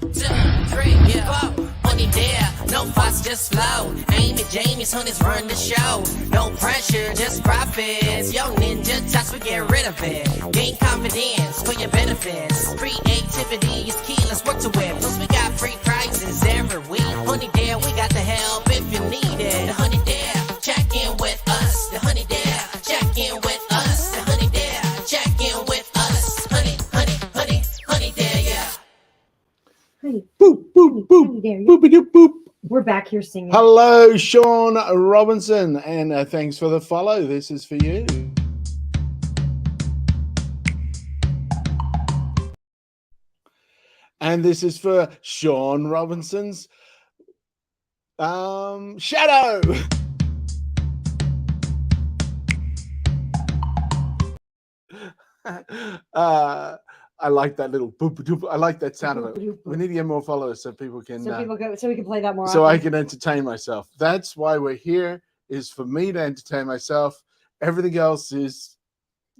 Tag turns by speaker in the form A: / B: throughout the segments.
A: four. Money there, no fuss, just flow. Amy Jamie's on his run the show. No pressure, just profits. Young ninja touch, we get rid of it. Gain confidence for your benefits. Creativity is key, let's work to it. Plus we got free prizes every week. Honey there, we got the help if you need it. The Honey there, check in with us. The Honey there, check in with us. The Honey there, check in with us. Honey, honey, honey, honey there, yeah.
B: Honey,
C: Boop, boop, boop,
B: honey there, yeah.
C: boopity boop.
B: We're back here singing.
C: Hello, Sean Robinson, and thanks for the follow. This is for you. And this is for Sean Robinson's shadow. I like that little boop, boop. I like that sound of it. We need to get more followers so people can.
B: So we can play that more.
C: So
B: often.
C: I can entertain myself. That's why we're here. Is for me to entertain myself. Everything else is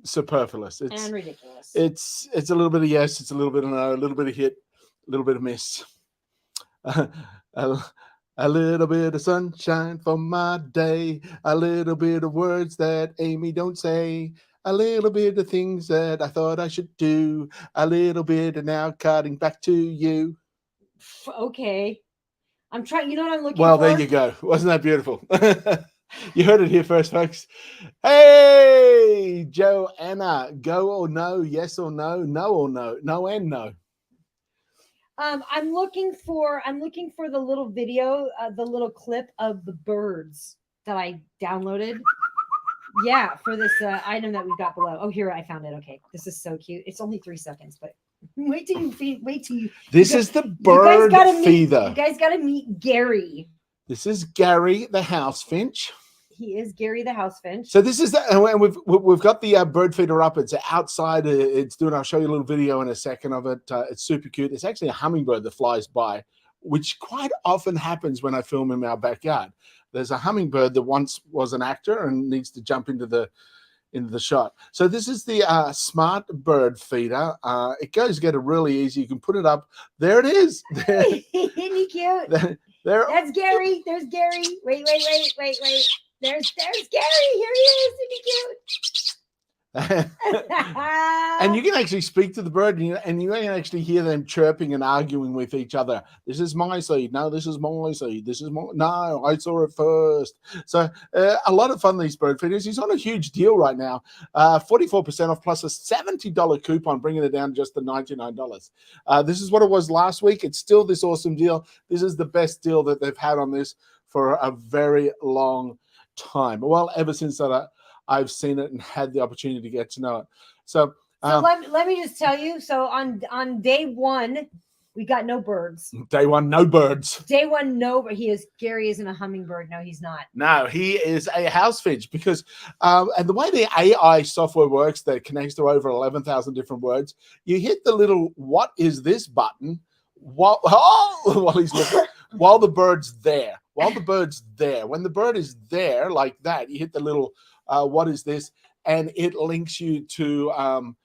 C: superfluous. It's
B: and ridiculous.
C: It's a little bit of yes. It's a little bit of no. A little bit of hit. A little bit of miss. A little bit of sunshine for my day. A little bit of words that Amy don't say. A little bit of things that I thought I should do. A little bit of now cutting back to you.
B: Okay. I'm trying. You know what I'm looking for?
C: Well, there you go. Wasn't that beautiful? You heard it here first, folks. Hey, Joanna, go or no, yes or no, no or no, no and no.
B: I'm looking for the little video, the little clip of the birds that I downloaded. Yeah, for this item that we've got below. Oh, here, I found it. Okay, this is so cute. It's only 3 seconds, but wait till you.
C: This is the bird feeder.
B: You guys got to meet Gary.
C: This is Gary the house finch.
B: He is Gary the house finch.
C: So this is and we've got the bird feeder up. It's outside. It's doing. I'll show you a little video in a second of it. It's super cute. It's actually a hummingbird that flies by, which quite often happens when I film in our backyard. There's a hummingbird that once was an actor and needs to jump into the shot. So this is the smart bird feeder. It goes get it really easy. You can put it up. There it is. There,
B: Isn't he cute?
C: there.
B: That's Gary. There's Gary. Wait. There's Gary. Here he is. Isn't he cute?
C: And you can actually speak to the bird, and you can actually hear them chirping and arguing with each other. This is my seed. No, this is my seed. This is my. No, I saw it first. So a lot of fun, these bird feeders. He's on a huge deal right now, 44% off plus a $70 coupon, bringing it down just to $99. This is what it was last week. It's still this awesome deal. This is the best deal that they've had on this for a very long time. Well, ever since that I've seen it and had the opportunity to get to know it. So
B: let me just tell you. So on day one, we got no birds.
C: Day one, no birds.
B: Day one, no. But Gary isn't a hummingbird. No, he's not.
C: No, he is a house finch because, and the way the AI software works that connects to over 11,000 different words, you hit the little "What is this?" button while he's looking, while the bird's there. While the bird's there, when the bird is there like that, you hit the little what is this? And it links you to an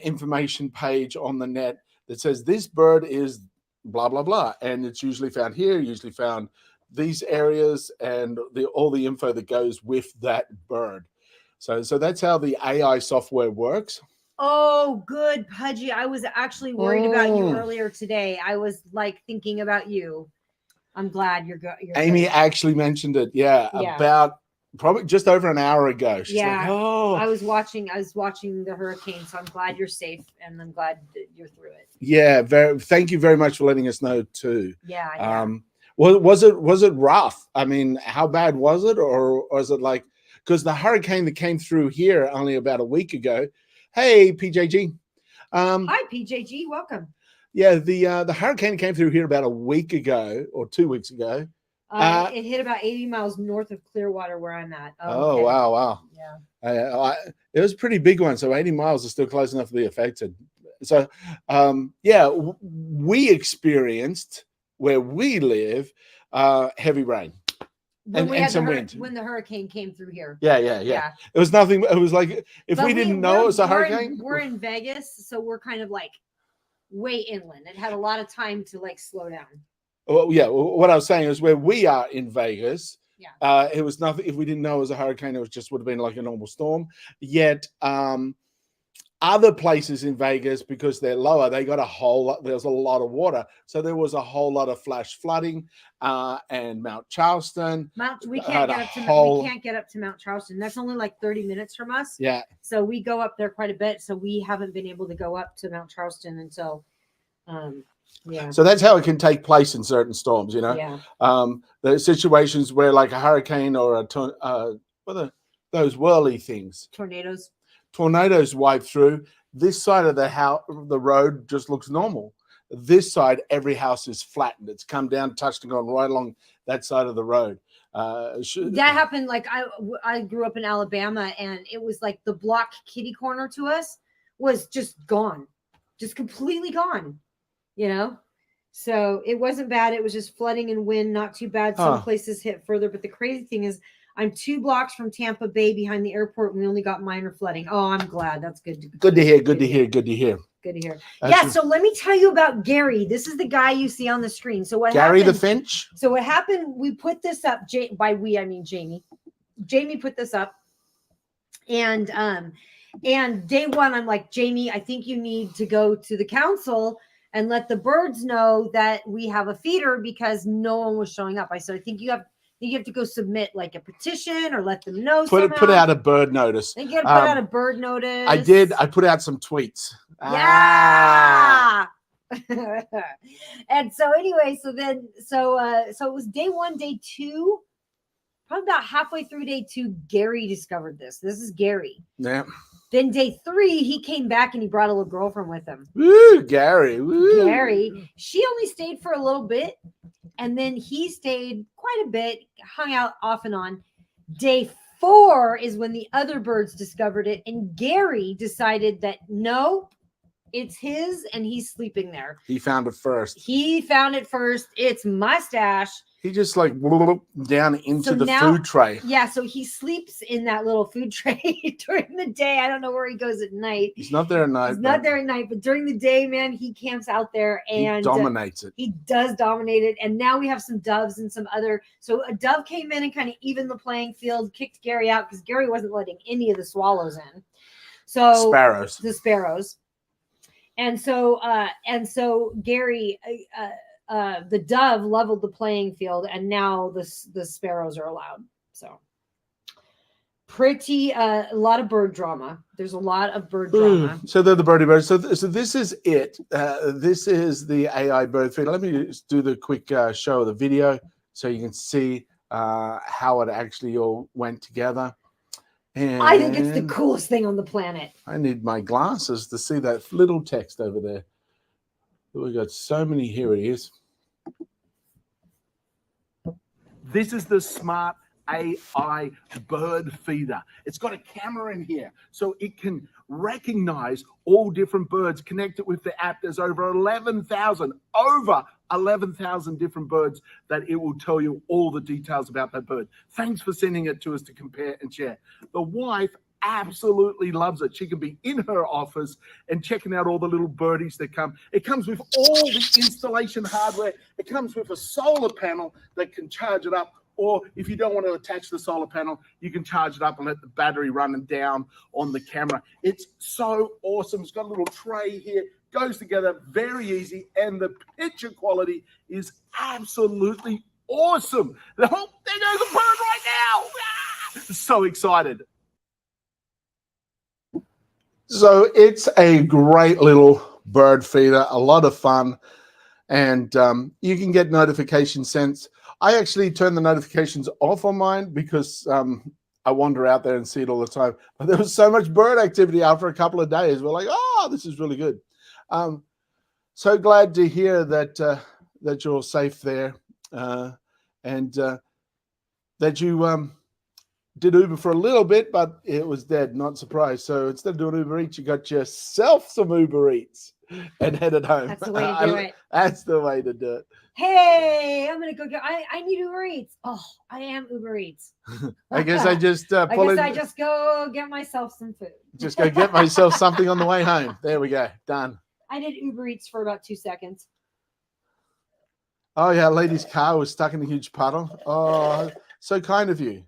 C: information page on the net that says this bird is blah, blah, blah. And it's usually found here, usually found these areas, and all the info that goes with that bird. So that's how the AI software works.
B: Oh, good, Pudgy. I was actually worried about you earlier today. I was like thinking about you. I'm glad you're good.
C: Amy actually mentioned it. Yeah. About probably just over an hour ago. She's like, oh.
B: I was watching the hurricane, so I'm glad you're safe and I'm glad that you're through it.
C: Yeah, thank you very much for letting us know too.
B: Yeah.
C: Was it rough? I mean, how bad was it? Or was it like, because the hurricane that came through here only about a week ago. Hey, PJG.
B: Hi, PJG. Welcome.
C: Yeah, the hurricane came through here about a week ago or 2 weeks ago.
B: It hit about 80 miles north of Clearwater, where I'm at.
C: Oh, wow.
B: Yeah.
C: It was a pretty big one, so 80 miles is still close enough to be affected. So, we experienced, where we live, heavy rain. And some wind.
B: When the hurricane came through here.
C: Yeah. It was nothing. It was like, if we didn't know it was a hurricane.
B: We're in Vegas, so we're kind of like way inland. It had a lot of time to like slow down.
C: Well, yeah. What I was saying is where we are in Vegas.
B: Yeah.
C: It was nothing. If we didn't know it was a hurricane, it was just would have been like a normal storm. Yet, other places in Vegas, because they're lower, they got a whole lot. There's a lot of water, so there was a whole lot of flash flooding. And Mount Charleston.
B: We
C: had
B: can't
C: a
B: get up to
C: whole-
B: we can't get up to Mount Charleston. That's only like 30 minutes from us.
C: Yeah.
B: So we go up there quite a bit. So we haven't been able to go up to Mount Charleston until, yeah.
C: So that's how it can take place in certain storms. You know.
B: Yeah.
C: There's situations where like a hurricane or what are those whirly things, tornadoes wipe through. This side of the road just looks normal. This side, every house is flattened. It's come down, touched and gone right along that side of the road.
B: That happened. Like I grew up in Alabama, and it was like the block kitty corner to us was just gone, just completely gone. You know, so it wasn't bad. It was just flooding and wind, not too bad. Some places hit further, but the crazy thing is, I'm 2 blocks from Tampa Bay behind the airport, and we only got minor flooding. Oh, I'm glad. That's good.
C: Good to hear. Good to hear. Good to hear.
B: Good to hear.
C: That's
B: Yeah. So let me tell you about Gary. This is the guy you see on the screen. So what
C: Gary
B: happened?
C: the Finch?
B: So what happened? We put this up. By we, I mean Jamie. Jamie put this up, and day one, I'm like, Jamie, I think you need to go to the council and let the birds know that we have a feeder because no one was showing up. I said, I think you have to go submit like a petition or let them know.
C: Put out a bird notice.
B: You got to put out a bird notice.
C: I did. I put out some tweets.
B: Yeah. And so anyway, so it was day 1, day 2, probably about halfway through day 2, Gary discovered this. This is Gary.
C: Yeah.
B: Then day 3, he came back and he brought a little girlfriend with him.
C: Woo, Gary. Woo.
B: Gary. She only stayed for a little bit, and then he stayed quite a bit, hung out off and on. Day 4 is when the other birds discovered it, and Gary decided that no, it's his, and he's sleeping there.
C: He found it first.
B: It's my stash.
C: He just like down into the
B: now,
C: food tray.
B: Yeah, so he sleeps in that little food tray during the day. I don't know where he goes at night.
C: He's not there at night.
B: He's not there at night, but during the day, man, he camps out there and
C: he dominates it.
B: He does dominate it. And now we have some doves and some other. So a dove came in and kind of evened the playing field, kicked Gary out because Gary wasn't letting any of the swallows in. So the sparrows. And so Gary, the dove leveled the playing field, and now the sparrows are allowed. So a lot of bird drama. There's a lot of bird drama.
C: So they're the birdie birds. So this is it. This is the AI bird feeder. Let me just do the quick show of the video so you can see how it actually all went together. And
B: I think it's the coolest thing on the planet.
C: I need my glasses to see that little text over there. We got so many. Here it is. This is the smart AI bird feeder. It's got a camera in here, so it can recognize all different birds, connect it with the app. There's over 11,000 different birds that it will tell you all the details about that bird. Thanks for sending it to us to compare and share. The wife absolutely loves it. She can be in her office and checking out all the little birdies that come. It comes with all the installation hardware. It comes with a solar panel that can charge it up. Or if you don't want to attach the solar panel, you can charge it up and let the battery run down on the camera. It's so awesome. It's got a little tray here. Goes together very easy. And the picture quality is absolutely awesome. Oh, there goes a bird right now. Ah! So excited. So it's a great little bird feeder. A lot of fun. And you can get notifications sent. I actually turn the notifications off on mine because I wander out there and see it all the time. But there was so much bird activity after a couple of days. We're like, oh, this is really good. So glad to hear that that you're safe there and that you did Uber for a little bit, but it was dead. Not surprised. So instead of doing Uber Eats, you got yourself some Uber Eats and headed home.
B: That's the way to do it.
C: That's the way to do it.
B: Hey, I'm gonna go get. I need Uber Eats. Oh, I am Uber Eats.
C: I guess I just
B: I just go get myself some food.
C: Just go get myself something on the way home. There we go. Done.
B: I did Uber Eats for about 2 seconds.
C: Oh yeah, lady's car was stuck in a huge puddle. Oh, so kind of you.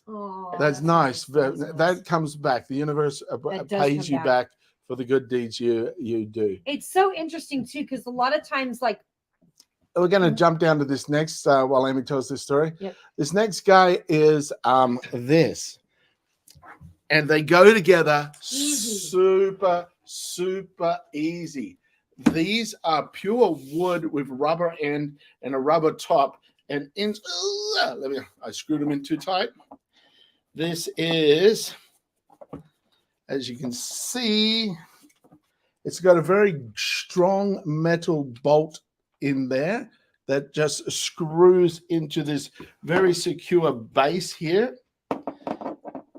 B: Oh,
C: That's nice.
B: That's nice.
C: That comes back. The universe
B: That does
C: pays
B: come
C: you
B: back.
C: back for the good deeds you do.
B: It's so interesting too, because a lot of times, like,
C: We're going to jump down to this next while Amy tells this story.
B: Yep.
C: This next guy is this, and they go together
B: Easy.
C: super easy. These are pure wood with rubber end and a rubber top. And I screwed them in too tight. This is, as you can see, it's got a very strong metal bolt in there that just screws into this very secure base here.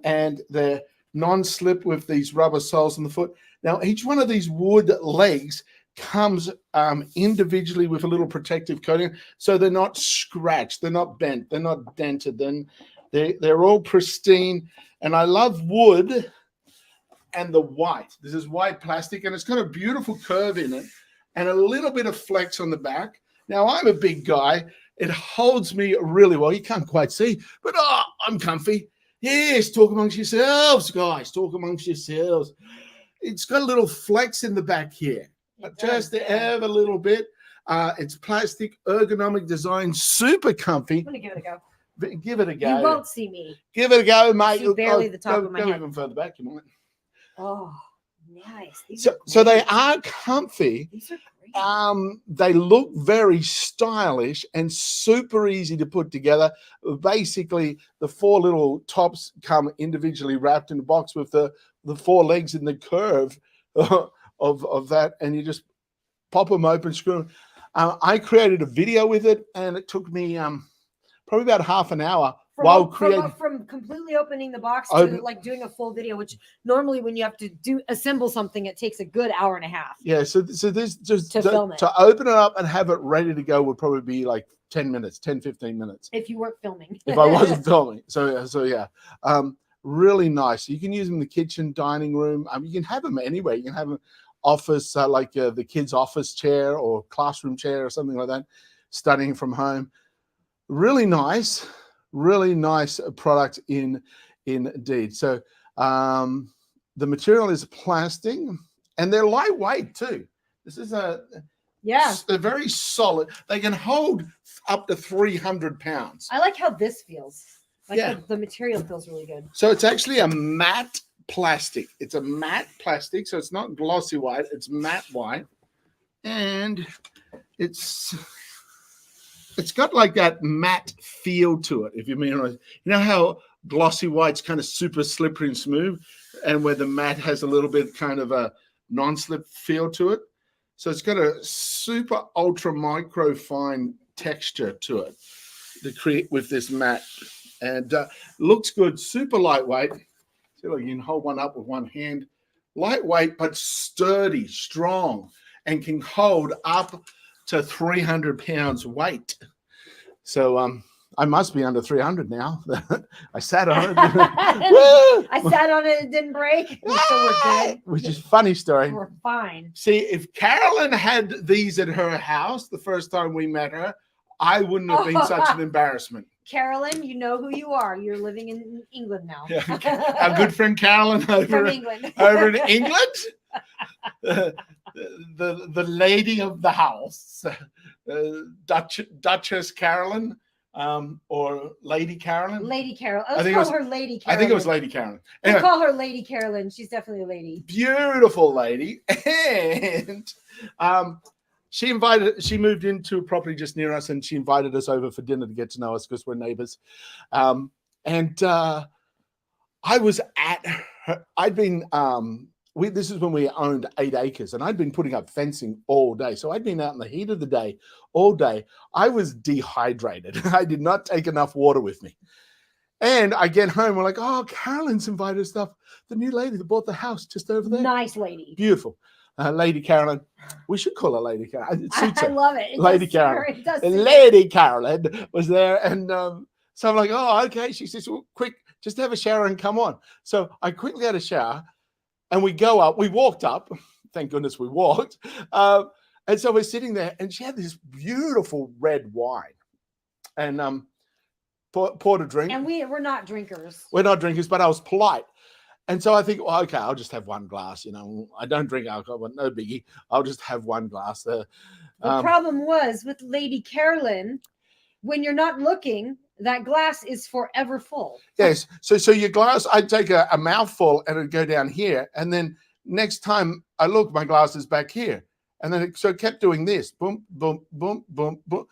C: And they're non-slip with these rubber soles on the foot. Now, each one of these wood legs comes individually with a little protective coating, so they're not scratched, they're not bent, they're not dented, then they're all pristine. And I love wood and the white. This is white plastic, and it's got a beautiful curve in it and a little bit of flex on the back. Now, I'm a big guy. It holds me really well. You can't quite see, but I'm comfy. Yes, talk amongst yourselves, guys. Talk amongst yourselves. It's got a little flex in the back here. Just a little bit. It's plastic, ergonomic design, super comfy.
B: I'm gonna give it a go.
C: Give it a go.
B: You won't see me.
C: Give it a go, mate.
B: See barely the top of my
C: go
B: head.
C: even further back, you might.
B: Oh, nice.
C: So they are comfy.
B: These are great.
C: They look very stylish and super easy to put together. Basically, the 4 little tops come individually wrapped in a box with the 4 legs in the curve of that, and you just pop them open, screw them. I created a video with it, and it took me probably about half an hour
B: from completely opening the box to like doing a full video, which normally when you have to assemble something, it takes a good hour and a half.
C: Yeah, so this just
B: film it.
C: To open it up and have it ready to go would probably be like 10 minutes, 10-15 minutes.
B: If you weren't filming.
C: If I wasn't filming. So yeah. Really nice. You can use them in the kitchen, dining room. You can have them anywhere. You can have them office, like the kids' office chair or classroom chair or something like that, studying from home. Really nice product indeed. So the material is plastic, and they're lightweight too. This is they're very solid. They can hold up to 300 pounds.
B: I like how this feels. Like
C: Yeah.
B: the material feels really good.
C: So it's actually a matte plastic. It's a matte plastic, so it's not glossy white. It's matte white, and it's got like that matte feel to it. If you mean, you know how glossy white's kind of super slippery and smooth, and where the matte has a little bit kind of a non-slip feel to it. So it's got a super ultra micro fine texture to it to create with this matte, and looks good. Super lightweight. See, like you can hold one up with one hand. Lightweight, but sturdy, strong, and can hold up to 300 pounds weight. So I must be under 300 now. I sat on it.
B: I sat on it, it didn't break. So we're good.
C: Which is a funny story.
B: We're fine.
C: See, if Carolyn had these at her house the first time we met her, I wouldn't have been such an embarrassment.
B: Carolyn, you know who you are. You're living in England now.
C: Yeah. Our good friend Carolyn
B: From
C: over
B: England.
C: in England. The lady of the house, Duchess Carolyn, or Lady Carolyn.
B: Lady Carol.
C: I
B: Let's
C: think
B: call her Lady Carolyn.
C: I think it was Lady Carolyn.
B: We'll
C: Anyway,
B: call her Lady Carolyn. She's definitely a lady.
C: beautiful lady, and she moved into a property just near us, and she invited us over for dinner to get to know us because we're neighbors. And I was at her. I'd been this is when we owned 8 acres, and I'd been putting up fencing all day. So I'd been out in the heat of the day all day. I was dehydrated. I did not take enough water with me. And I get home, we're like, oh, Carolyn's invited us up. The new lady that bought the house just over there.
B: Nice lady.
C: Beautiful. Lady Carolyn. We should call her Lady Carolyn. It suits
B: I
C: her.
B: love it.
C: Lady Carolyn.
B: It does.
C: And Lady Carolyn was there. And so I'm like, oh, okay. She says, well, quick, just have a shower and come on. So I quickly had a shower, and we go up. We walked up. thank goodness we walked. And so we're sitting there, and she had this beautiful red wine, and poured a drink.
B: And we're not drinkers.
C: We're not drinkers, but I was polite. And so I think, well, okay, I'll just have one glass. You know, I don't drink alcohol, but no biggie. I'll just have one glass.
B: The problem was with Lady Carolyn, when you're not looking, that glass is forever full.
C: Yes. So your glass, I'd take a mouthful and it'd go down here. And then next time I look, my glass is back here. And then it kept doing this. Boom, boom, boom, boom, boom.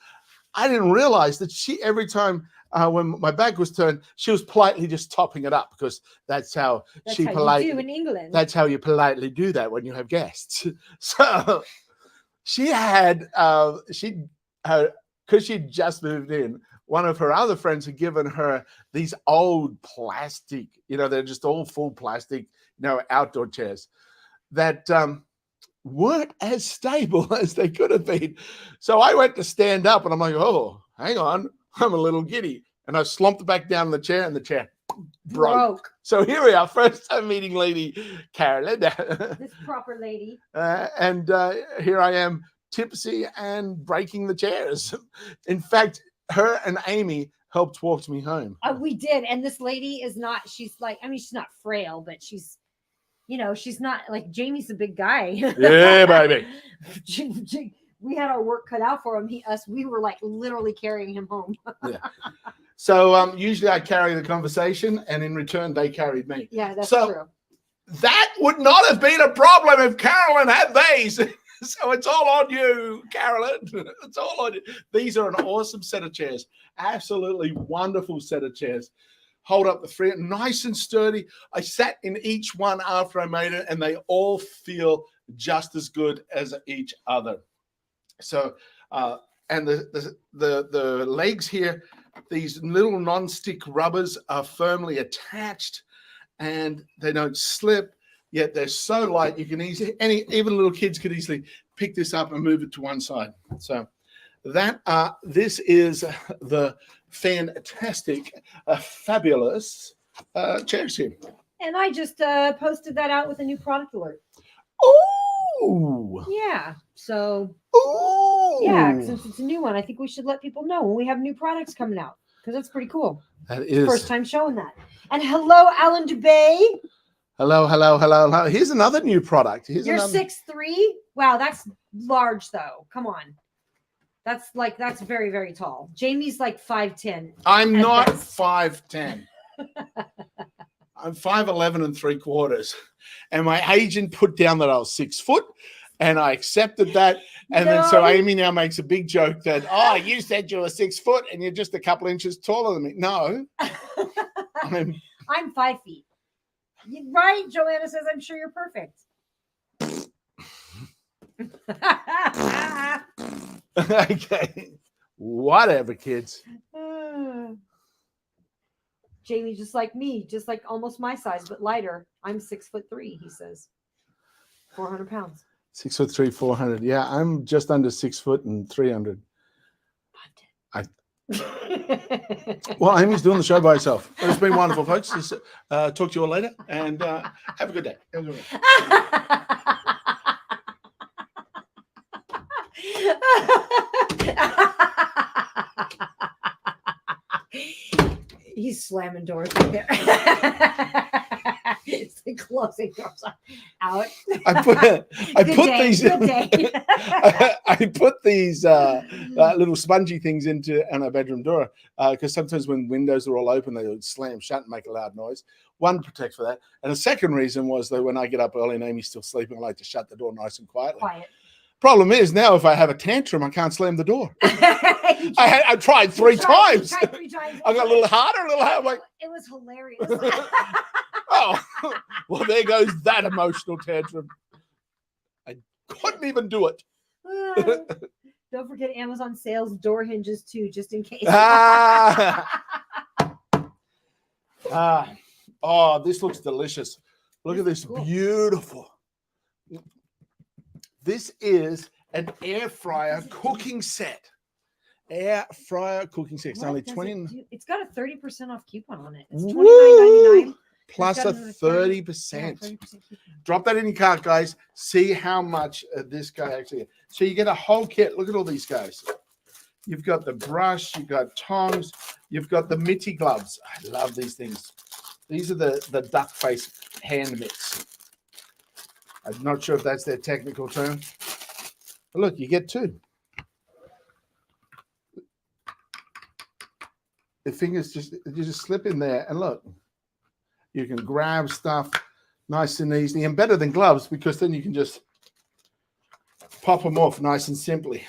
C: I didn't realize that every time when my back was turned, she was politely just topping it up, because that's how
B: You do in England.
C: That's how you politely do that when you have guests. So she had, because she'd just moved in, one of her other friends had given her these old plastic, they're just all full plastic, outdoor chairs that weren't as stable as they could have been. So I went to stand up and I'm like, oh, hang on, I'm a little giddy. And I slumped back down in the chair and the chair broke. So here we are, first time meeting Lady Carolyn.
B: This proper lady.
C: And here I am, tipsy and breaking the chairs. In fact, her and Amy helped walk me home.
B: We did. And this lady is not, she's not frail, but she's not like Jamie's a big guy.
C: Yeah, baby.
B: We had our work cut out for him. We were like literally carrying him home.
C: Yeah. So usually I carry the conversation, and in return they carried me.
B: Yeah, that's true.
C: That would not have been a problem if Carolyn had these. So it's all on you, Carolyn. It's all on you. These are an awesome set of chairs. Absolutely wonderful set of chairs. Hold up the front, nice and sturdy. I sat in each one after I made it, and they all feel just as good as each other. So, and the legs here, these little non-stick rubbers are firmly attached, and they don't slip. Yet they're so light you can even little kids could easily pick this up and move it to one side. So this is the fantastic, fabulous chairs here.
B: And I just posted that out with a new product alert.
C: Oh,
B: yeah. So
C: oh,
B: since it's a new one, I think we should let people know when we have new products coming out, because that's pretty cool.
C: That is
B: first time showing that. And hello, Alan Dubay.
C: Hello. Here's another new product.
B: You're 6'3". Wow, that's large though. Come on. That's very, very tall. Jamie's like 5'10".
C: I'm not 5'10". I'm 5'11 3/4. And my agent put down that I was 6 foot, and I accepted that. And then so Amy now makes a big joke that, you said you were 6 foot and you're just a couple inches taller than me. No.
B: I'm 5 feet. Right? Joanna says, I'm sure you're perfect.
C: Okay. Whatever, kids.
B: Jamie, just like me, just like almost my size, but lighter. I'm 6'3", he says. 400 pounds.
C: 6'3", 400. Yeah, I'm just under 6 foot and 300. Well, Amy's doing the show by herself. But it's been wonderful, folks. Just, talk to you all later, and have a good day.
B: He's slamming doors right there. It's like closing doors out.
C: I put these little spongy things on our bedroom door because sometimes when windows are all open, they would slam shut and make a loud noise. One, protects for that. And the second reason was that when I get up early and Amy's still sleeping, I like to shut the door nice and quietly. Problem is now if I have a tantrum, I can't slam the door. I tried three times. I got a little harder, I'm like,
B: it was hilarious.
C: Oh, well, there goes that emotional tantrum. I couldn't even do it.
B: Don't forget Amazon sales door hinges too, just in case.
C: Oh, this looks delicious. Look at this, beautiful. This is an air fryer cooking set. Air fryer cooking set. It's only 20.
B: It's got a 30% off coupon on it. It's $29.99.
C: plus
B: got
C: a
B: another
C: 30%.
B: 30% coupon.
C: Drop that in your cart, guys. See how much this guy actually. So you get a whole kit. Look at all these guys. You've got the brush, you've got tongs, you've got the mitty gloves. I love these things. These are the duck face hand mitts. I'm not sure if that's their technical term. But look, you get two. The fingers you just slip in there and look. You can grab stuff nice and easy, and better than gloves because then you can just pop them off nice and simply,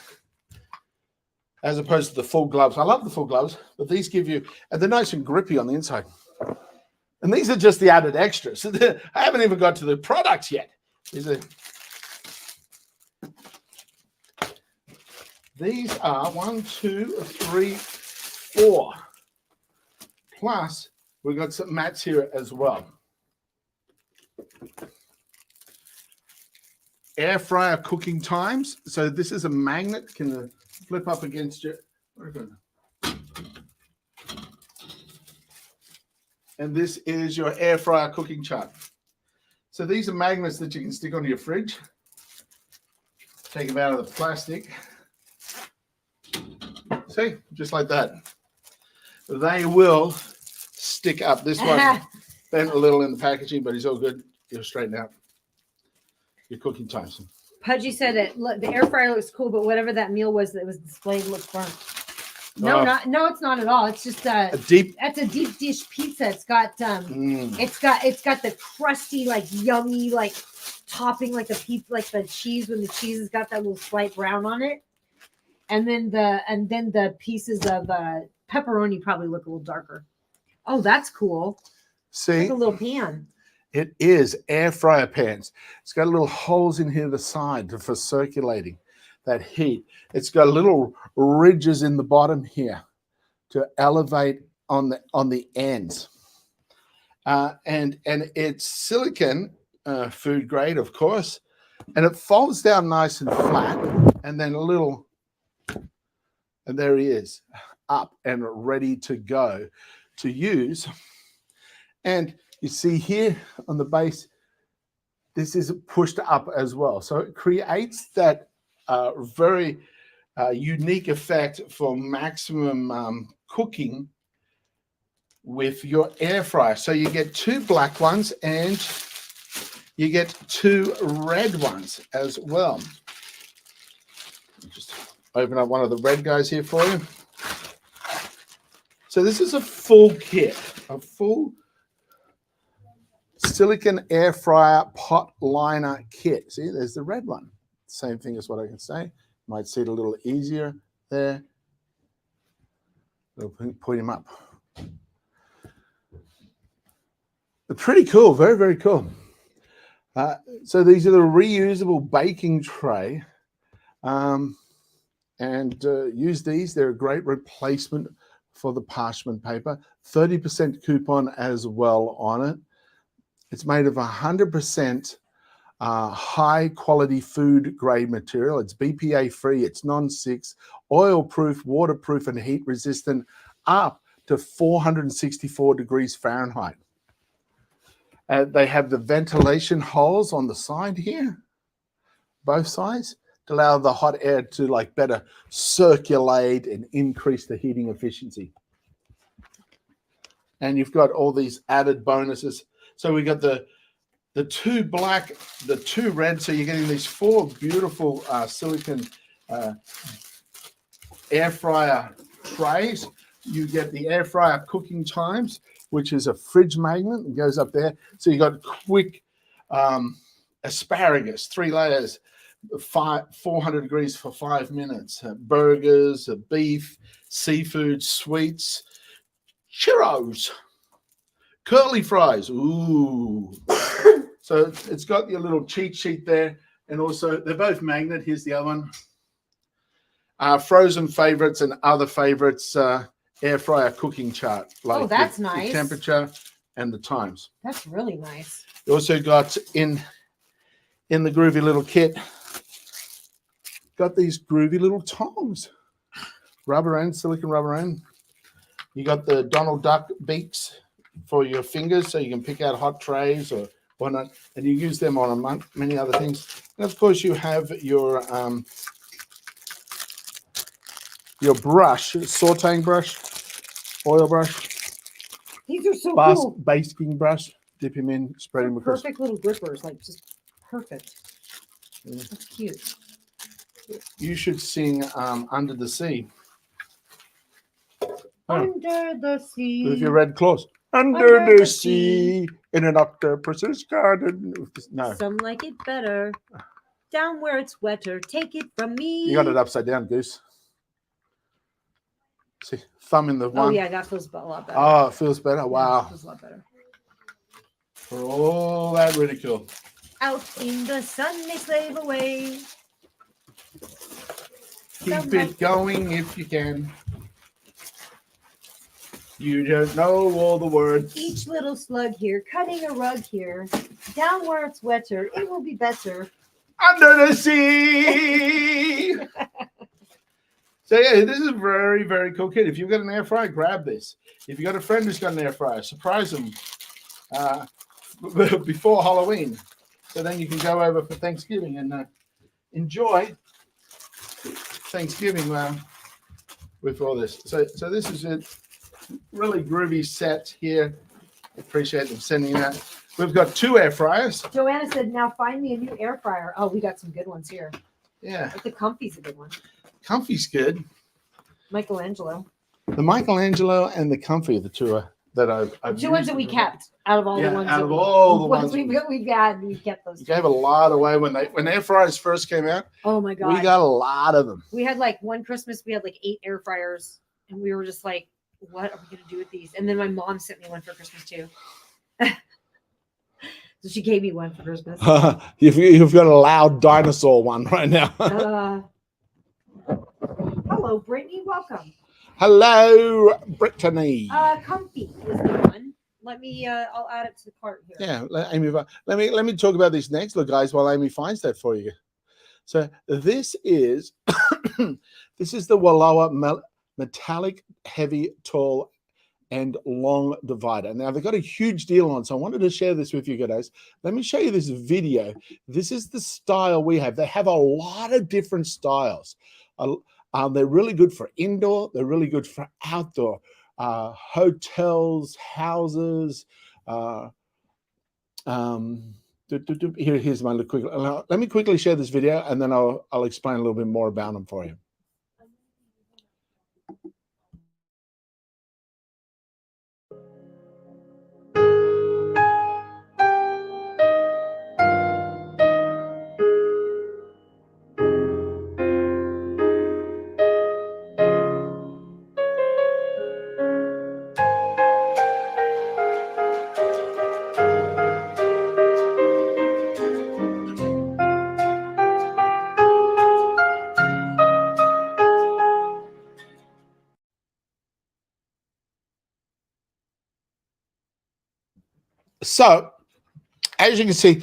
C: as opposed to the full gloves. I love the full gloves, but these give you, and they're nice and grippy on the inside. And these are just the added extras. I haven't even got to the products yet. These are 1, 2, 3, 4. Plus, we've got some mats here as well. Air fryer cooking times. So this is a magnet. Can flip up against you. And this is your air fryer cooking chart. So these are magnets that you can stick onto your fridge. Take them out of the plastic. See, just like that. They will stick up. This one bent a little in the packaging, but it's all good. You'll straighten out your cooking times.
B: Pudgy said the air fryer looks cool, but whatever that meal was that was displayed looks burnt. No, it's not at all. It's just that's a deep dish pizza. It's got it's got the crusty, like yummy, like topping, like the cheese when the cheese has got that little slight brown on it. And then the pieces of pepperoni probably look a little darker. Oh, that's cool.
C: See,
B: like a little pan.
C: It is air fryer pans. It's got little holes in here the side for circulating that heat. It's got little ridges in the bottom here to elevate on the ends. And it's silicon, food grade, of course, and it folds down nice and flat, and then a little, and there he is, up and ready to go to use. And you see here on the base, this is pushed up as well. So it creates that very unique effect for maximum cooking with your air fryer. So you get 2 black ones and you get 2 red ones as well. Just open up one of the red guys here for you. So this is a full kit, a full silicon air fryer pot liner kit. See, there's the red one. Same thing as what I can say. Might see it a little easier there. We'll point him up. They're pretty cool, very, very cool. So these are the reusable baking tray. Use these. They're a great replacement for the parchment paper. 30% coupon as well on it. It's made of 100% high quality food grade material. It's BPA free, it's non-stick, oil proof, waterproof, and heat resistant up to 464 degrees Fahrenheit. They have the ventilation holes on the side here, both sides, to allow the hot air to like better circulate and increase the heating efficiency. And you've got all these added bonuses. So we got the 2 black, the 2 red. So you're getting these 4 beautiful silicon air fryer trays. You get the air fryer cooking times, which is a fridge magnet. It goes up there. So you got quick asparagus, 3 layers, 400 degrees for 5 minutes. Burgers, beef, seafood, sweets, churros. Curly fries. Ooh. So it's got your little cheat sheet there. And also, they're both magnet. Here's the other one. Frozen favorites and other favorites, air fryer cooking chart. Like
B: that's nice.
C: The temperature and the times.
B: That's really nice.
C: You also got in the groovy little kit, got these groovy little tongs. Rubber end, silicon rubber end. You got the Donald Duck beaks for your fingers, so you can pick out hot trays or whatnot, and you use them on many other things. And of course, you have your brush, sauteing brush, oil brush,
B: These are so cool.
C: basting brush. Dip him in, spread him across.
B: Perfect little grippers, like just perfect.
C: Yeah.
B: That's cute.
C: You should sing Under the Sea.
B: Under the sea.
C: With your red claws. Under the sea, in an octopus's garden. No.
B: Some like it better. Down where it's wetter. Take it from me.
C: You got it upside down, Goose. See, thumb in the one.
B: Oh, yeah, that feels a lot better.
C: Oh, it feels better.
B: Yeah,
C: Wow.
B: feels a lot better.
C: For all that ridicule.
B: Out in the sun, they slave away.
C: Keep it going if you can. You don't know all the words.
B: Each little slug here, cutting a rug here. Down where it's wetter, it will be better.
C: Under the sea. So yeah, this is a very, very cool kit. If you've got an air fryer, grab this. If you've got a friend who's got an air fryer, surprise them before Halloween. So then you can go over for Thanksgiving and enjoy Thanksgiving with all this. So this is a really groovy set here. Appreciate them sending that. We've got 2 air fryers.
B: Joanna said, now find me a new air fryer. Oh, we got some good ones here.
C: Yeah,
B: Like the Comfy's a good one.
C: Comfy's good.
B: Michelangelo.
C: The Michelangelo and the Comfy are the 2 that I've
B: 2 ones that we kept out of all the ones.
C: out
B: that
C: of all the ones
B: we've had, we kept those.
C: we gave a lot away when air fryers first came out.
B: Oh my God.
C: We got a lot of them.
B: We had like one Christmas, we had like 8 air fryers, and we were just like, what are we going to do with these? And then my mom sent me one for Christmas too. So she gave me one for Christmas.
C: You've got a loud dinosaur one right now.
B: Hello, Brittany. Welcome.
C: Hello, Brittany.
B: Comfy is the one. Let me. I'll add it to the cart here.
C: Yeah, Amy. Let me talk about this next, look, guys, while Amy finds that for you. So this is this is the Wallowa metallic, heavy, tall, and long divider. Now they've got a huge deal on, so I wanted to share this with you guys. Let me show you this video. This is the style we have. They have a lot of different styles. They're really good for indoor. They're really good for outdoor. Hotels, houses. Here's my quick. Let me quickly share this video, and then I'll explain a little bit more about them for you. So, as you can see,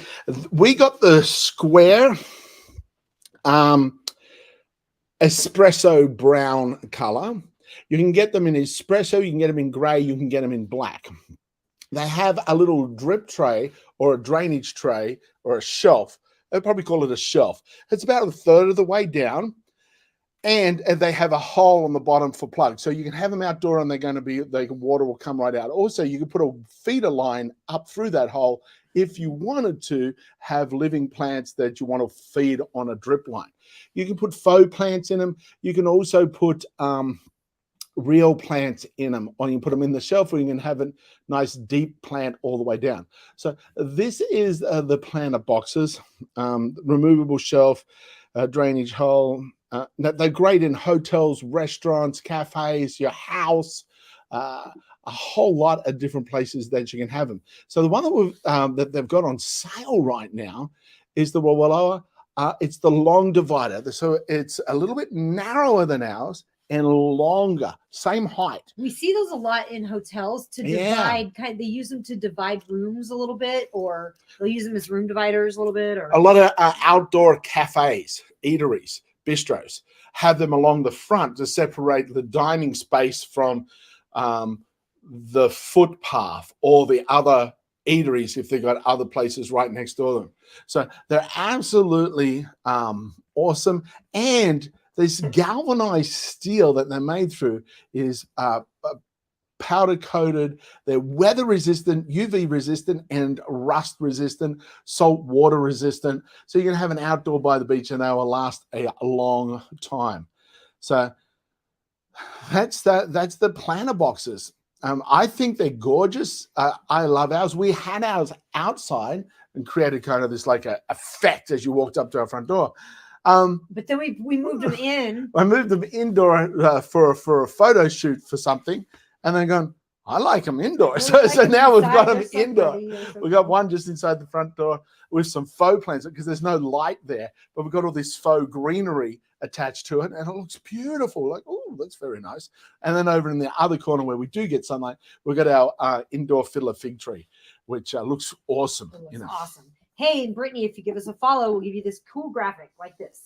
C: we got the square espresso brown color. You can get them in espresso, you can get them in gray, you can get them in black. They have a little drip tray or a drainage tray or a shelf. They'd probably call it a shelf. It's about a third of the way down. And they have a hole on the bottom for plugs. So you can have them outdoor and water will come right out. Also, you can put a feeder line up through that hole if you wanted to have living plants that you want to feed on a drip line. You can put faux plants in them. You can also put real plants in them, or you can put them in the shelf, or you can have a nice deep plant all the way down. So this is the planter boxes, removable shelf, drainage hole. They're great in hotels, restaurants, cafes, your house, a whole lot of different places that you can have them. So the one that they've got on sale right now is the Wallowa. It's the long divider. So it's a little bit narrower than ours and longer, same height.
B: We see those a lot in hotels to divide. They use them to divide rooms a little bit, or they'll use them as room dividers a little bit. Or
C: a lot of outdoor cafes, eateries, bistros have them along the front to separate the dining space from the footpath or the other eateries if they've got other places right next door to them. So they're absolutely awesome. And this galvanized steel that they're made through is powder coated. They're weather resistant, UV resistant, and rust resistant, salt water resistant. So you're going to have an outdoor by the beach and they will last a long time. So that's the planter boxes. I think they're gorgeous. I love ours. We had ours outside and created kind of this like a effect as you walked up to our front door.
B: But then we moved them in.
C: I moved them indoor for a photo shoot for something, and they're going, I like them indoor. So now we've got them indoor. We've got one just inside the front door with some faux plants because there's no light there, but we've got all this faux greenery attached to it, and it looks beautiful. Like, oh, that's very nice. And then over in the other corner where we do get sunlight, we've got our indoor fiddler fig tree, which looks awesome.
B: It looks
C: You know,
B: awesome. Hey, and Brittany, if you give us a follow, we'll give you this cool graphic like this.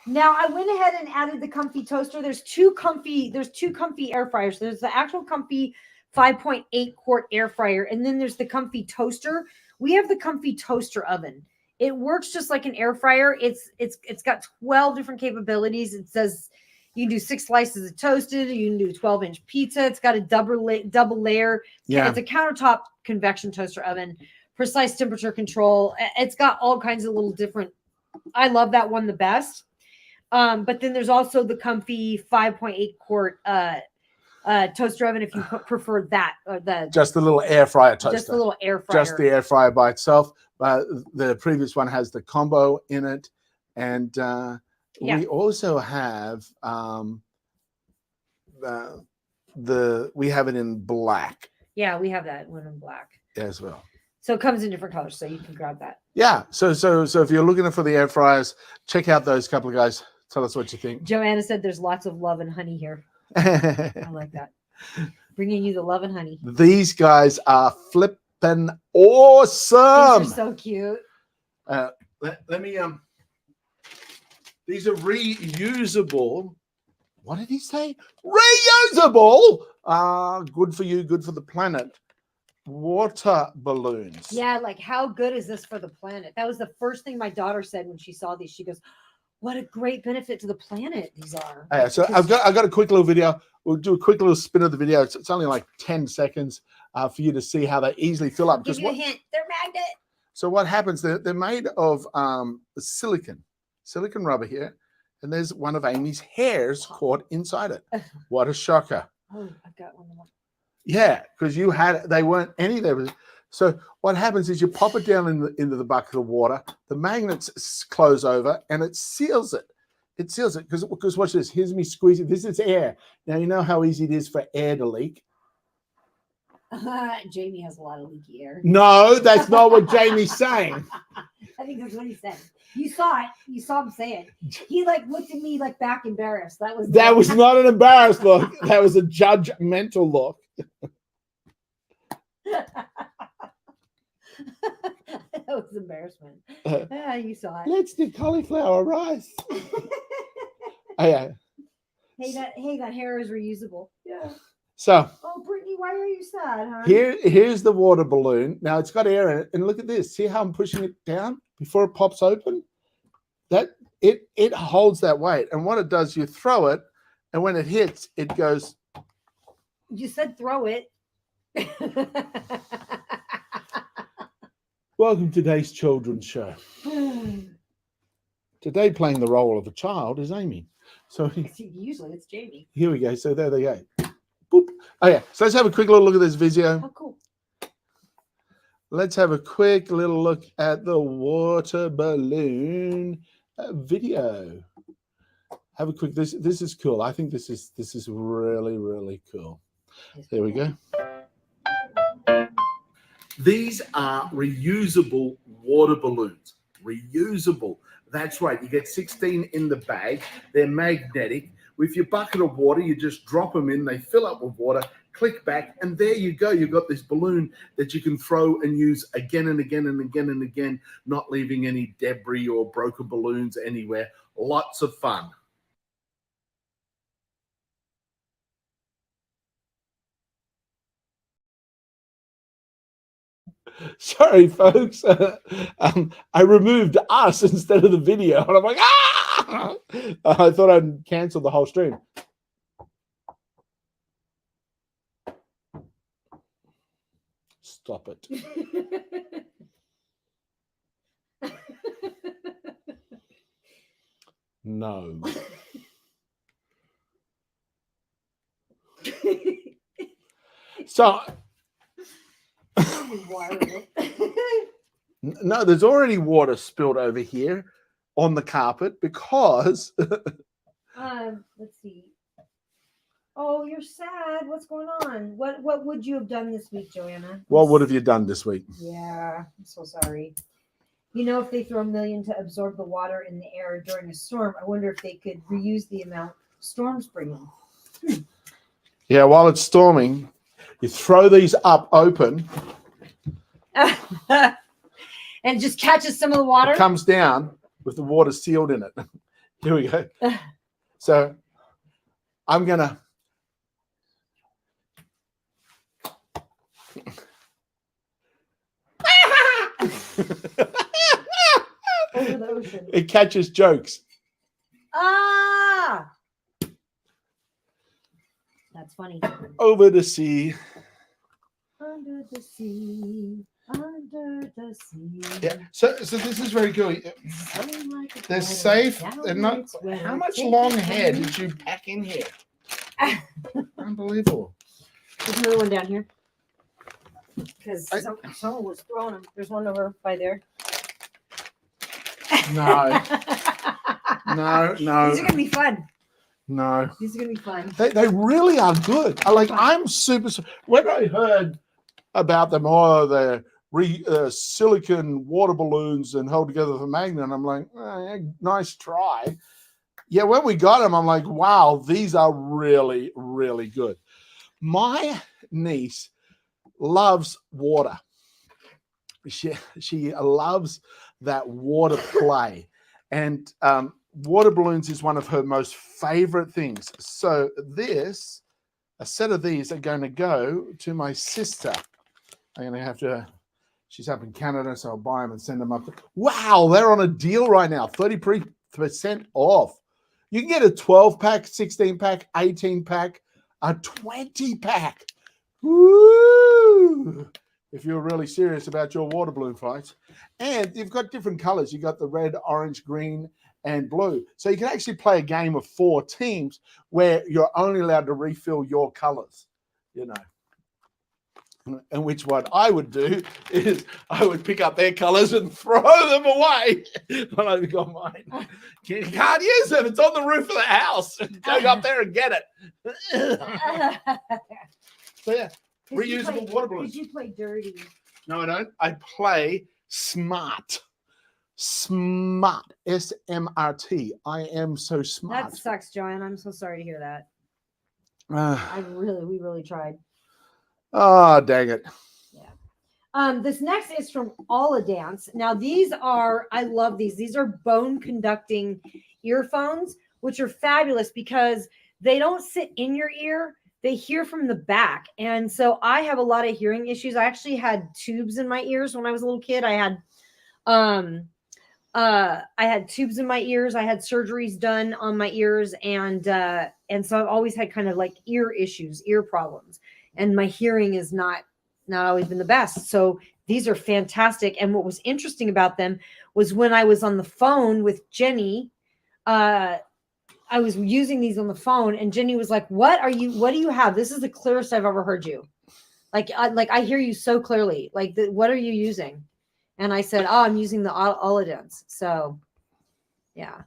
B: Now I went ahead and added the Comfy toaster. There's two comfy air fryers. There's the actual Comfy 5.8 quart air fryer, and then there's the Comfy toaster. We have the Comfy toaster oven. It works just like an air fryer. It's got 12 different capabilities. It says you can do 6 slices of toasted. You can do 12-inch pizza. It's got a double layer.
C: Yeah.
B: It's a countertop convection toaster oven, precise temperature control. It's got all kinds of little different. I love that one the best. But then there's also the Comfy 5.8 quart toaster oven if you prefer that, or
C: just the little air fryer toaster.
B: Just the little air fryer.
C: Just the air fryer by itself. The previous one has the combo in it, and we also have we have it in black.
B: Yeah, we have that one in black
C: as well.
B: So it comes in different colors, so you can grab that.
C: Yeah. So if you're looking for the air fryers, check out those couple of guys. Tell us what you think.
B: Joanna said there's lots of love and honey here. I like that. Bringing you the love and honey.
C: These guys are flipping awesome.
B: These are so cute.
C: Let me these are reusable. What did he say? Reusable. Good for you, good for the planet. Water balloons.
B: Yeah, like how good is this for the planet? That was the first thing my daughter said when she saw these. She goes, what a great benefit to the planet these are.
C: Yeah, so I've got a quick little video. We'll do a quick little spin of the video. It's only like 10 seconds for you to see how they easily fill up.
B: Give you a hint. They're magnet.
C: So what happens? They're made of silicon rubber here, and there's one of Amy's hairs caught inside it. What a shocker!
B: Oh, I've got one more.
C: Yeah, because they weren't any there. So what happens is you pop it down into the bucket of water. The magnets close over, and it seals it. It seals it because watch this. Here's me squeezing. This is air. Now you know how easy it is for air to leak.
B: Jamie has a lot of leaky air.
C: No, that's not what Jamie's saying.
B: I think that's what he said. You saw it. You saw him say it. He like looked at me like back embarrassed. That was
C: not an embarrassed look. That was a judgmental look.
B: That was embarrassment. You saw it.
C: Let's do cauliflower rice. Oh, yeah.
B: Hey, that hair is reusable. Yeah.
C: So.
B: Oh, Brittany, why are you sad, huh?
C: Here's the water balloon. Now it's got air in it, and look at this. See how I'm pushing it down before it pops open? That it holds that weight, and what it does, you throw it, and when it hits, it goes.
B: You said throw it.
C: Welcome to today's children's show. Today, playing the role of a child is Amy. So
B: usually it's Jamie.
C: Here we go. So there they go. Boop. Oh yeah. So let's have a quick little look at this video.
B: Oh, cool.
C: Let's have a quick little look at the water balloon video. Have a quick. This is cool. I think this is really, really cool. There we go. These are reusable water balloons. Reusable. That's right. You get 16 in the bag. They're magnetic. With your bucket of water, you just drop them in. They fill up with water. Click back, and there you go. You've got this balloon that you can throw and use again and again and again and again, not leaving any debris or broken balloons anywhere. Lots of fun. Sorry, folks. I removed us instead of the video, and I'm like, ah! I thought I'd cancel the whole stream. Stop it. No. So, no, there's already water spilled over here on the carpet because.
B: Let's see. Oh, you're sad. What's going on? What would you have done this week, Joanna?
C: What would have you done this week?
B: Yeah, I'm so sorry. You know, if they throw $1 million to absorb the water in the air during a storm, I wonder if they could reuse the amount storms bring in.
C: Yeah, while it's storming, you throw these up open.
B: And it just catches some of the water.
C: It comes down with the water sealed in it. Here we go. So I'm going to.
B: Over the ocean.
C: It catches jokes.
B: Ah! That's funny.
C: Over the sea.
B: Under the sea. Under the sea.
C: Yeah. So this is very good. They're safe. They're not. How much long hair did you pack in here? Unbelievable.
B: There's another one down here. Because someone was throwing them. There's one over by there.
C: No. No.
B: These are gonna be fun.
C: No.
B: These are gonna be fun.
C: They really are good. I'm super. When I heard about them, they're silicon water balloons and held together with a magnet, I'm like, nice try. Yeah, when we got them, I'm like, wow, these are really, really good. My niece loves water. She loves that water play, and water balloons is one of her most favorite things. So a set of these are going to go to my sister. I'm going to have to. She's up in Canada, so I'll buy them and send them up. Wow, they're on a deal right now, 30% off. You can get a 12-pack, 16-pack, 18-pack, a 20-pack. Woo! If you're really serious about your water balloon fights. And you've got different colors. You've got the red, orange, green, and blue. So you can actually play a game of 4 teams where you're only allowed to refill your colors, you know. And which what I would do is I would pick up their colors and throw them away when I've got mine. You can't use them. It's on the roof of the house. Go up there and get it. So yeah. Reusable water balloons.
B: Did you play dirty?
C: No, I don't. I play smart. Smart. S-M-R-T. I am so smart.
B: That sucks, Joanne. I'm so sorry to hear that. We really tried.
C: Oh, dang it.
B: Yeah. This next is from Alla Dance. Now, I love these. These are bone conducting earphones, which are fabulous because they don't sit in your ear. They hear from the back. And so I have a lot of hearing issues. I actually had tubes in my ears when I was a little kid. I had tubes in my ears. I had surgeries done on my ears. And so I've always had kind of like ear issues, ear problems. And my hearing is not always been the best. So these are fantastic. And what was interesting about them was when I was on the phone with Jenny, I was using these on the phone and Jenny was like, what do you have? This is the clearest I've ever heard you. I hear you so clearly. What are you using? And I said, oh, I'm using the Alla Dance. So yeah.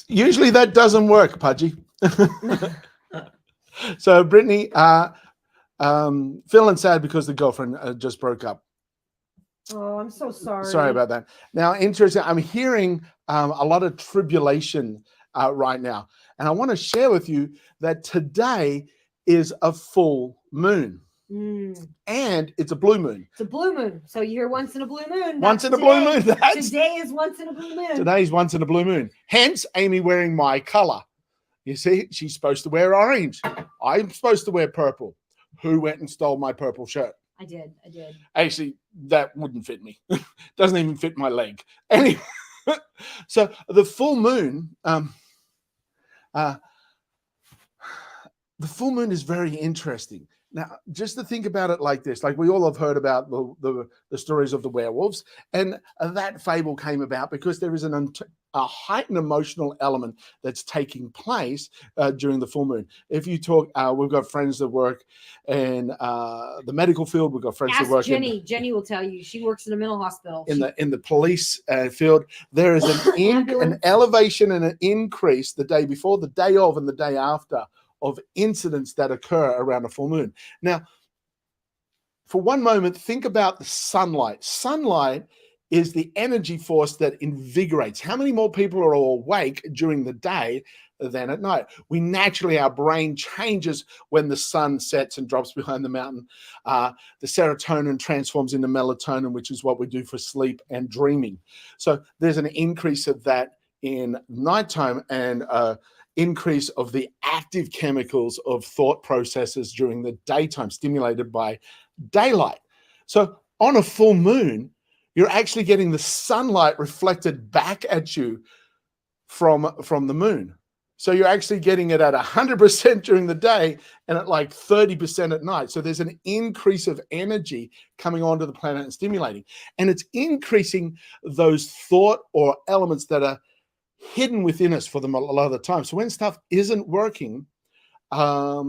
C: Usually that doesn't work, Pudgy. So Brittany, feeling sad because the girlfriend just broke up.
B: Oh, I'm so sorry.
C: Sorry about that. Now, interesting. I'm hearing a lot of tribulation right now. And I want to share with you that today is a full moon. And it's a blue moon.
B: It's a blue moon. So you hear once in a blue moon.
C: Once in a blue moon.
B: Today is once in a blue moon.
C: Today's once in a blue moon. Hence, Amy wearing my color. You see, she's supposed to wear orange. I'm supposed to wear purple. who went and stole my purple shirt?
B: I did.
C: Actually, that wouldn't fit me. Doesn't even fit my leg. Anyway, so the full moon, the full moon is very interesting. Now, just to think about it like this, like we all have heard about the stories of the werewolves, and that fable came about because there is a heightened emotional element that's taking place during the full moon. If you talk, we've got friends that work in the medical field. We've got friends that work.
B: Jenny will tell you. She works in a mental hospital.
C: In the police field, there is an elevation and an increase the day before, the day of, and the day after of incidents that occur around a full moon. Now, for one moment, think about the sunlight. Sunlight is the energy force that invigorates. How many more people are awake during the day than at night? We naturally, our brain changes when the sun sets and drops behind the mountain. The serotonin transforms into melatonin, which is what we do for sleep and dreaming. So there's an increase of that in nighttime, and increase of the active chemicals of thought processes during the daytime, stimulated by daylight. So on a full moon, you're actually getting the sunlight reflected back at you from the moon. So you're actually getting it at 100% during the day and at like 30% at night. So there's an increase of energy coming onto the planet and stimulating. And it's increasing those thought or elements that are hidden within us for them a lot of the time. So when stuff isn't working, a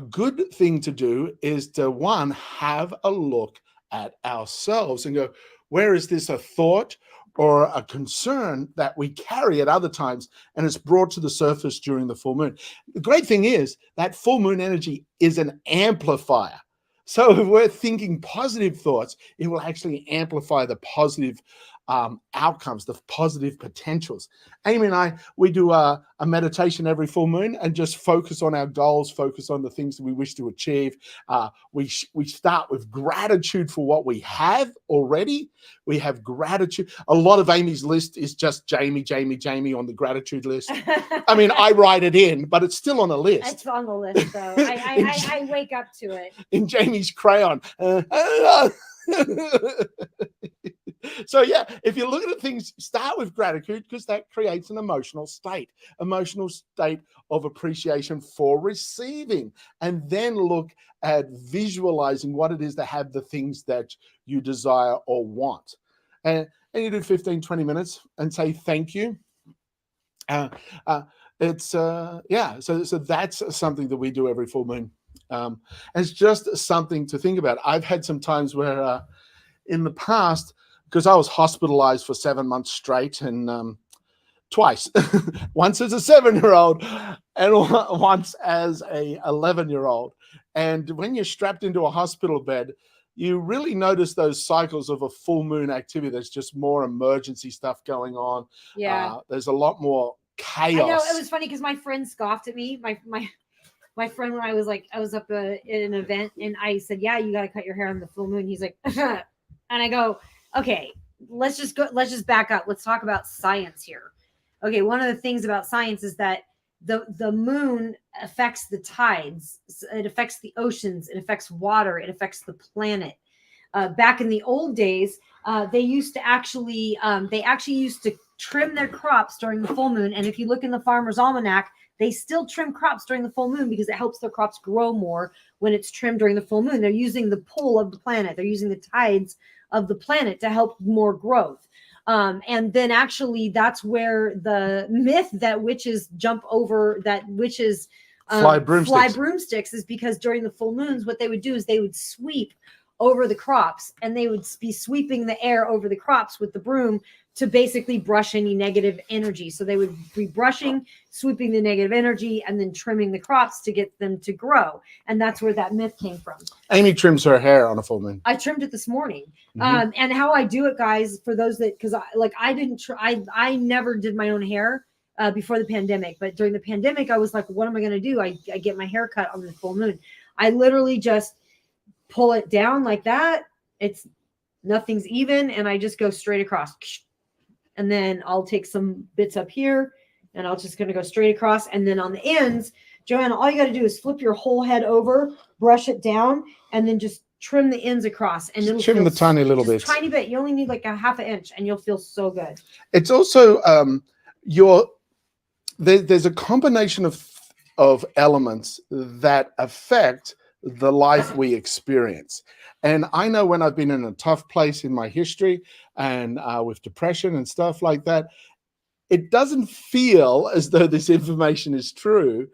C: good thing to do is to, one, have a look at ourselves and go, where is this a thought or a concern that we carry at other times, and it's brought to the surface during the full moon? The great thing is that full moon energy is an amplifier. So if we're thinking positive thoughts, it will actually amplify the positive outcomes, the positive potentials. Amy and I, we do a meditation every full moon and just focus on our goals, focus on the things that we wish to achieve. We start with gratitude for what we have already. We have gratitude. A lot of Amy's list is just Jamie on the gratitude list. I mean, I write it in, but it's still on a list.
B: It's on the list, though. I wake up to it.
C: In Jamie's crayon. So yeah, if you're looking at things, start with gratitude, because that creates an emotional state of appreciation for receiving, and then look at visualizing what it is to have the things that you desire or want. And you do 15, 20 minutes and say thank you. So that's something that we do every full moon. It's just something to think about. I've had some times where in the past, because I was hospitalized for 7 months straight, and twice, once as a 7-year-old and once as a 11-year-old. And when you're strapped into a hospital bed, you really notice those cycles of a full moon activity. There's just more emergency stuff going on.
B: Yeah.
C: There's a lot more chaos.
B: I know, it was funny because my friend scoffed at me. My friend, when I was up at an event, and I said, yeah, you got to cut your hair on the full moon. He's like, and I go, okay, let's just back up. Let's talk about science here. Okay. One of the things about science is that the moon affects the tides. It affects the oceans. It affects water. It affects the planet. Back in the old days, they used to actually trim their crops during the full moon. And if you look in the Farmer's Almanac, they still trim crops during the full moon because it helps their crops grow more when it's trimmed during the full moon. They're using the pull of the planet. They're using the tides of the planet to help more growth. And then actually that's where the myth that witches jump over, that witches fly broomsticks, is because during the full moons, what they would do is they would sweep over the crops, and they would be sweeping the air over the crops with the broom to basically brush any negative energy. So they would be brushing, sweeping the negative energy, and then trimming the crops to get them to grow. And that's where that myth came from.
C: Amy trims her hair on a full moon.
B: I trimmed it this morning. And how I do it, guys, for those that, because I never did my own hair before the pandemic. But during the pandemic, I was like, what am I going to do? I get my hair cut on the full moon. I literally just pull it down like that. Nothing's even. And I just go straight across. And then I'll take some bits up here, and I'll just going to go straight across. And then on the ends, Joanna, all you got to do is flip your whole head over, brush it down, and then just trim the ends across. And it'll
C: Trim
B: feel
C: the tiny little
B: just
C: bits.
B: tiny bit. You only need like a half an inch, and you'll feel so good.
C: It's also there's a combination of elements that affect the life we experience. And I know when I've been in a tough place in my history and with depression and stuff like that, it doesn't feel as though this information is true.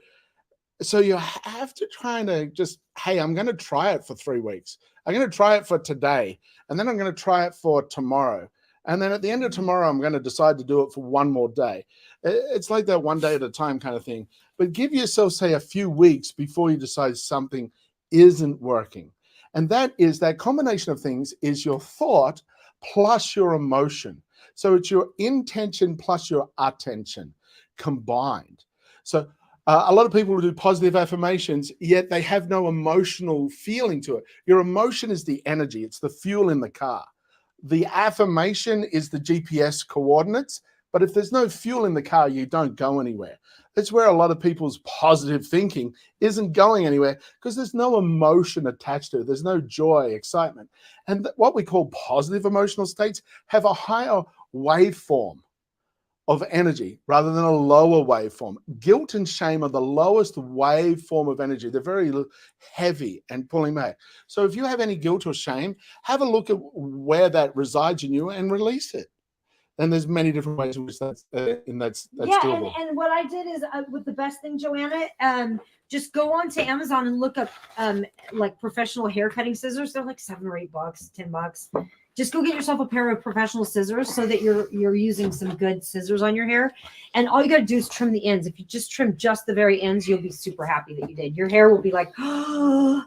C: So you have to try and just, hey, I'm going to try it for 3 weeks. I'm going to try it for today. And then I'm going to try it for tomorrow. And then at the end of tomorrow, I'm going to decide to do it for one more day. It's like that one day at a time kind of thing. But give yourself, say, a few weeks before you decide something isn't working. And that combination of things is your thought plus your emotion. So it's your intention plus your attention combined. So a lot of people will do positive affirmations, yet they have no emotional feeling to it. Your emotion is the energy. It's the fuel in the car. The affirmation is the GPS coordinates. But if there's no fuel in the car, you don't go anywhere. That's where a lot of people's positive thinking isn't going anywhere, because there's no emotion attached to it. There's no joy, excitement. And what we call positive emotional states have a higher waveform of energy rather than a lower waveform. Guilt and shame are the lowest waveform of energy. They're very heavy and pulling back. So if you have any guilt or shame, have a look at where that resides in you and release it. And there's many different ways in which that's doable.
B: And what I did is with the best thing, Joanna, just go onto Amazon and look up like professional hair cutting scissors. They're like $7 or $8, $10. Just go get yourself a pair of professional scissors so that you're using some good scissors on your hair. And all you got to do is trim the ends. If you just trim just the very ends, you'll be super happy that you did. Your hair will be like, oh.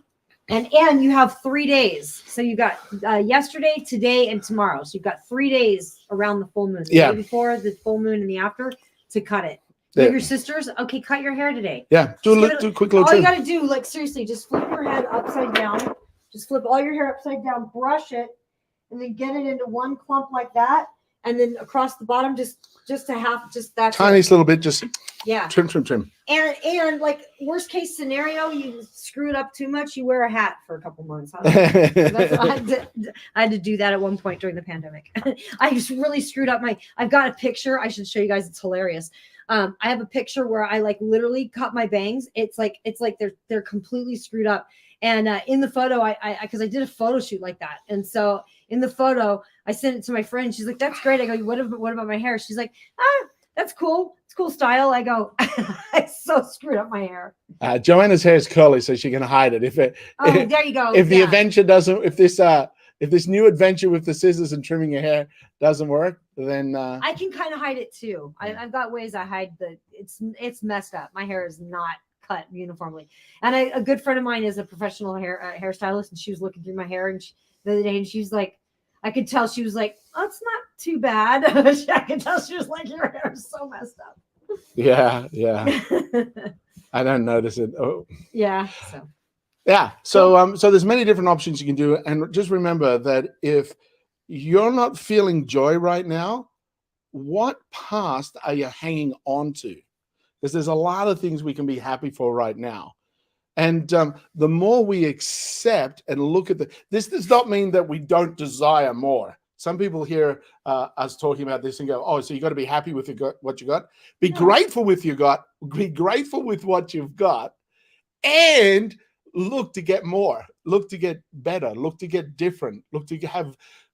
B: And you have 3 days. So you got yesterday, today, and tomorrow. So you've got 3 days around the full moon. The day before, the full moon, and the after to cut it. You have your sisters. Okay, cut your hair today.
C: Yeah, do a quick little trim.
B: All you got to do, like seriously, just flip your head upside down. Just flip all your hair upside down, brush it, and then get it into one clump like that. And then across the bottom, just a half, just that.
C: Tiniest little bit, just
B: yeah.
C: Trim.
B: And like worst case scenario, you screw it up too much, you wear a hat for a couple months. I had to do that at one point during the pandemic. I just really screwed up I've got a picture. I should show you guys. It's hilarious. I have a picture where I like literally cut my bangs. It's like they're completely screwed up. And in the photo, because I did a photo shoot like that. And so in the photo, I sent it to my friend. She's like, that's great. I go, what about my hair? She's like, that's cool. It's cool style. I go, I so screwed up my hair.
C: Joanna's hair is curly, so she can hide it.
B: There you go.
C: If the adventure doesn't, if this new adventure with the scissors and trimming your hair doesn't work, then
B: I can kind of hide it too. I've got ways I hide it's messed up. My hair is not cut uniformly. And a good friend of mine is a professional hairstylist, and she was looking through my hair the other day, and she's like, I could tell she was like, oh, it's not too bad. I could tell she was like, your hair is so messed up.
C: Yeah. I don't notice it. Oh.
B: Yeah.
C: So there's many different options you can do. And just remember that if you're not feeling joy right now, what past are you hanging on to? Because there's a lot of things we can be happy for right now. And the more we accept and look at this does not mean that we don't desire more. Some people hear us talking about this and go, oh, so you got to be happy with what you got. Be grateful with be grateful with what you've got, and look to get more, look to get better, look to get different, look to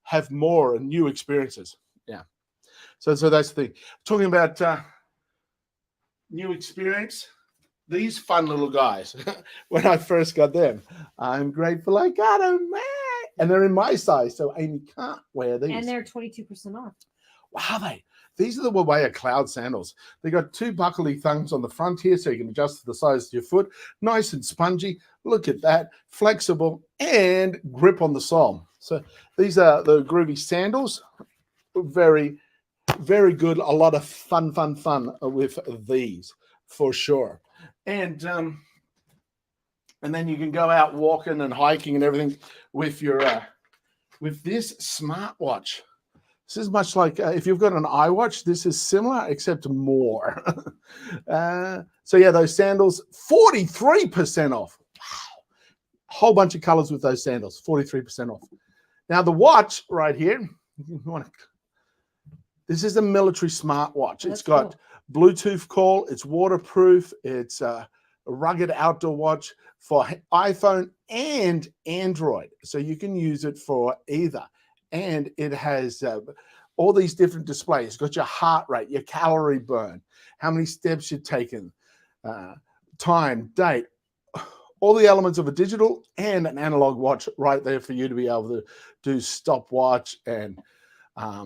C: have more and new experiences. Yeah. So that's the thing. Talking about new experience. These fun little guys, when I first got them, I'm grateful I got them, man. And they're in my size, so Amy can't wear these.
B: And they're 22% off.
C: Wow, these are the Wawaya Cloud sandals. They got 2 buckly thongs on the front here, so you can adjust the size of your foot. Nice and spongy. Look at that. Flexible and grip on the sole. So these are the groovy sandals. Very, very good. A lot of fun with these, for sure. And then you can go out walking and hiking and everything with your with this smartwatch. This is much like if you've got an iWatch, this is similar, except more. So yeah, those sandals, 43% off. Wow. Whole bunch of colors with those sandals, 43% off. Now the watch right here, this is a military smartwatch. It's got Bluetooth call, it's waterproof, it's a rugged outdoor watch for iPhone and Android. So you can use it for either. And it has all these different displays. It's got your heart rate, your calorie burn, how many steps you've taken, time, date, all the elements of a digital and an analog watch right there for you to be able to do stopwatch and a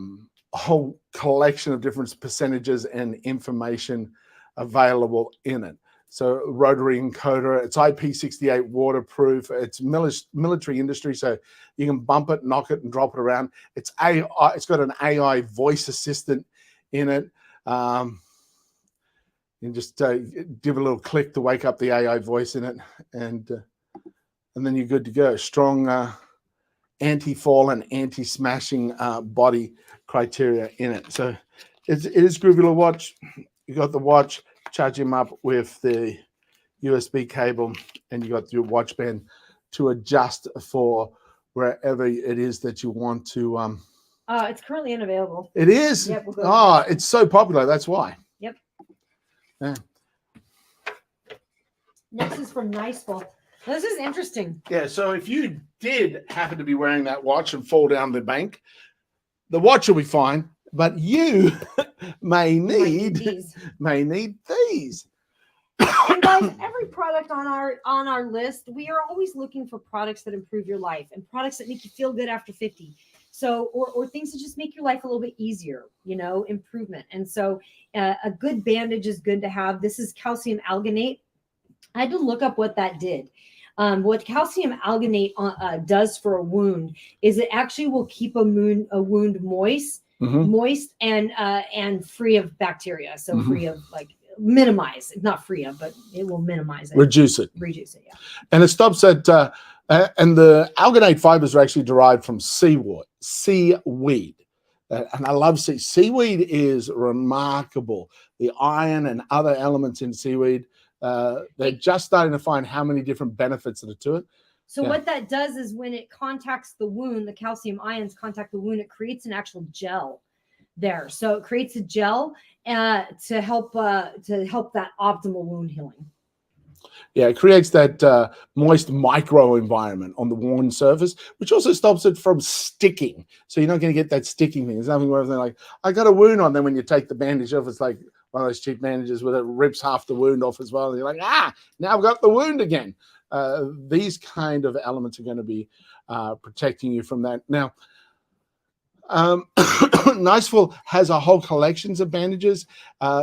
C: whole collection of different percentages and information available in it. So rotary encoder, it's IP68 waterproof, it's military industry, so you can bump it, knock it, and drop it around. It's AI, it's got an AI voice assistant in it. You just give a little click to wake up the AI voice in it, and then you're good to go. Strong anti-fall and anti-smashing body criteria in it. So it is groovy little watch. You got the watch. Charge him up with the USB cable, and you got your watch band to adjust for wherever it is that you want to.
B: It's currently unavailable.
C: It is.
B: Yep, we'll
C: it's so popular. That's why.
B: Yep.
C: Yeah.
B: Next is from Niceful. This is interesting.
C: Yeah. So if you did happen to be wearing that watch and fall down the bank, the watch will be fine. But you may need these.
B: And guys, every product on our list, we are always looking for products that improve your life and products that make you feel good after 50. So, or things that just make your life a little bit easier, improvement. And so a good bandage is good to have. This is calcium alginate. I had to look up what that did. What calcium alginate does for a wound is it actually will keep a wound moist.
C: Mm-hmm.
B: Moist and free of bacteria. So free of minimize, not free of, but it will minimize it.
C: Reduce it,
B: yeah.
C: And it stops at, and the alginate fibers are actually derived from seaweed. And I love seaweed is remarkable. The iron and other elements in seaweed, they're just starting to find how many different benefits that are to it.
B: So what that does is when it contacts the wound, the calcium ions contact the wound, it creates an actual gel there. So it creates a gel to help that optimal wound healing.
C: Yeah, it creates that moist micro environment on the worn surface, which also stops it from sticking. So you're not going to get that sticking thing. There's nothing where they're like, I got a wound on. Then when you take the bandage off, it's like one of those cheap bandages where it rips half the wound off as well. And you're like, now I've got the wound again. These kind of elements are going to be protecting you from that. Now, Niceful has a whole collections of bandages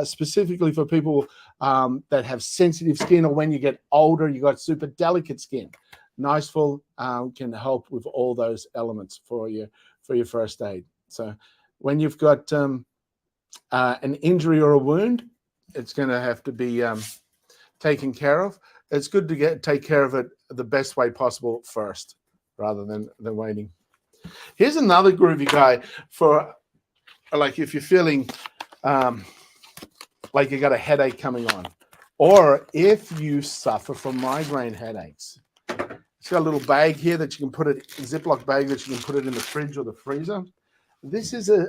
C: specifically for people that have sensitive skin, or when you get older, you got super delicate skin. Niceful can help with all those elements for your first aid. So when you've got an injury or a wound, it's going to have to be taken care of. It's good to take care of it the best way possible first, rather than waiting. Here's another groovy guy for, like, if you're feeling like you got a headache coming on, or if you suffer from migraine headaches. It's got a little bag here that you can put it, a Ziploc bag that you can put it in the fridge or the freezer. This is a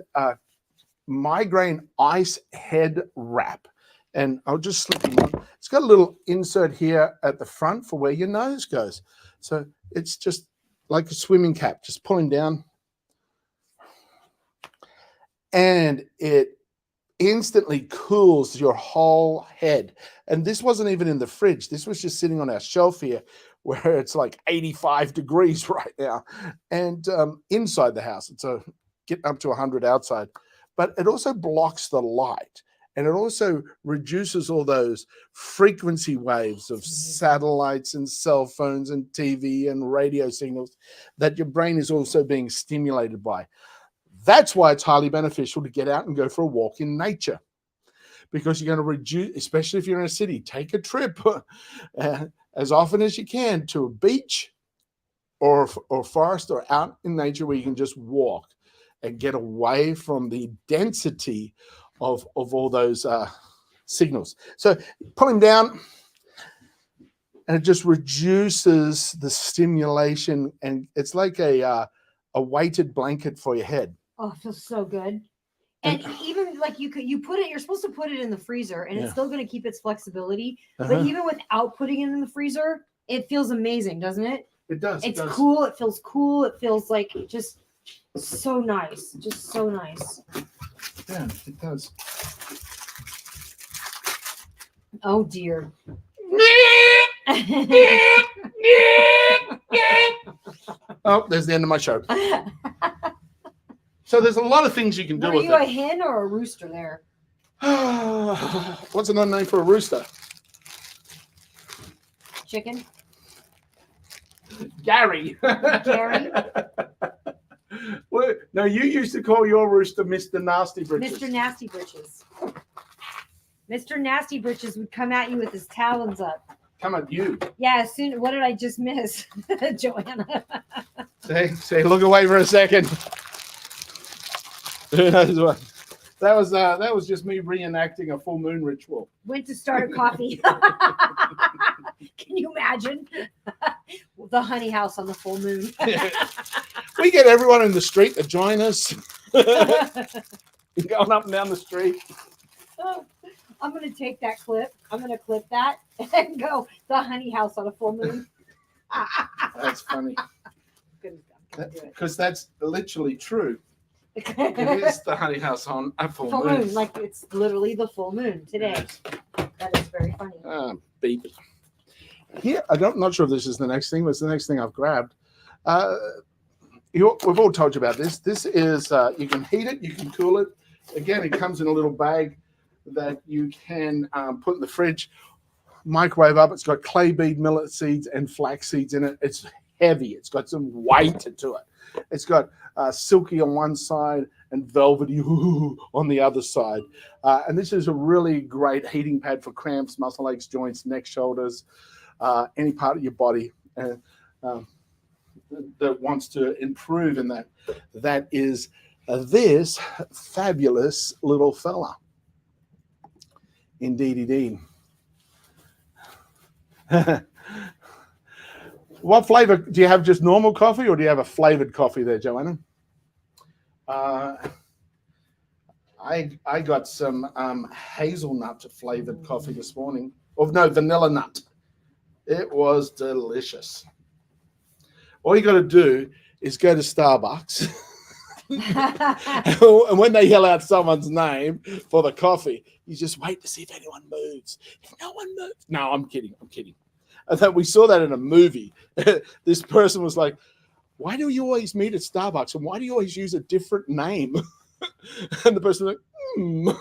C: migraine ice head wrap. And I'll just slip you on. It's got a little insert here at the front for where your nose goes. So it's just like a swimming cap, just pulling down. And it instantly cools your whole head. And this wasn't even in the fridge. This was just sitting on our shelf here where it's like 85 degrees right now. And inside the house, it's getting up to 100 outside. But it also blocks the light. And it also reduces all those frequency waves of satellites and cell phones and TV and radio signals that your brain is also being stimulated by. That's why it's highly beneficial to get out and go for a walk in nature, because you're going to reduce, especially if you're in a city, take a trip as often as you can to a beach or forest or out in nature where you can just walk. and get away from the density of all those signals. So pull him down, and it just reduces the stimulation, and it's like a weighted blanket for your head.
B: Oh, it feels so good. And even like you put it, you're supposed to put it in the freezer, and it's still going to keep its flexibility. But even without putting it in the freezer, it feels amazing, doesn't it?
C: It does.
B: It's cool. It feels cool. It feels like just so nice. Just so nice.
C: Yeah, it does.
B: Oh dear.
C: Oh, there's the end of my show. So there's a lot of things you can do
B: Are
C: with
B: you a
C: it.
B: hen or a rooster there?
C: What's another name for a rooster?
B: Chicken?
C: Gary.
B: Gary?
C: Well, no, you used to call your rooster Mr. Nasty Britches.
B: Mr. Nasty Britches. Mr. Nasty Britches would come at you with his talons up.
C: Come at you.
B: Yeah, soon. What did I just miss, Joanna?
C: Say, look away for a second. Who knows what? That was just me reenacting a full moon ritual.
B: Went to start a coffee. Can you imagine? The honey house on the full moon.
C: We get everyone in the street to join us. Going up and down the street.
B: I'm going to take that clip. I'm going to clip that and go the honey house on a full moon.
C: That's funny.
B: Because
C: Because that's literally true. It is the honey house on a full moon.
B: Like it's literally the full moon today. That is very funny.
C: Beep. Here, not sure if this is the next thing, but it's the next thing I've grabbed. We've all told you about this. This is, you can heat it, you can cool it. Again, it comes in a little bag that you can put in the fridge, microwave up. It's got clay bead millet seeds and flax seeds in it. It's heavy. It's got some weight to it. It's got silky on one side and velvety on the other side. And this is a really great heating pad for cramps, muscle aches, joints, neck, shoulders, any part of your body that wants to improve in that. That is this fabulous little fella. Indeed. What flavor do you have? Just normal coffee, or do you have a flavored coffee there, Joanna? I got some hazelnut flavored coffee this morning. Or no, vanilla nut. It was delicious. All you got to do is go to Starbucks. And when they yell out someone's name for the coffee, you just wait to see if anyone moves. If no one moves. No, I'm kidding. I thought we saw that in a movie. This person was like, why do you always meet at Starbucks? And why do you always use a different name? And the person was like,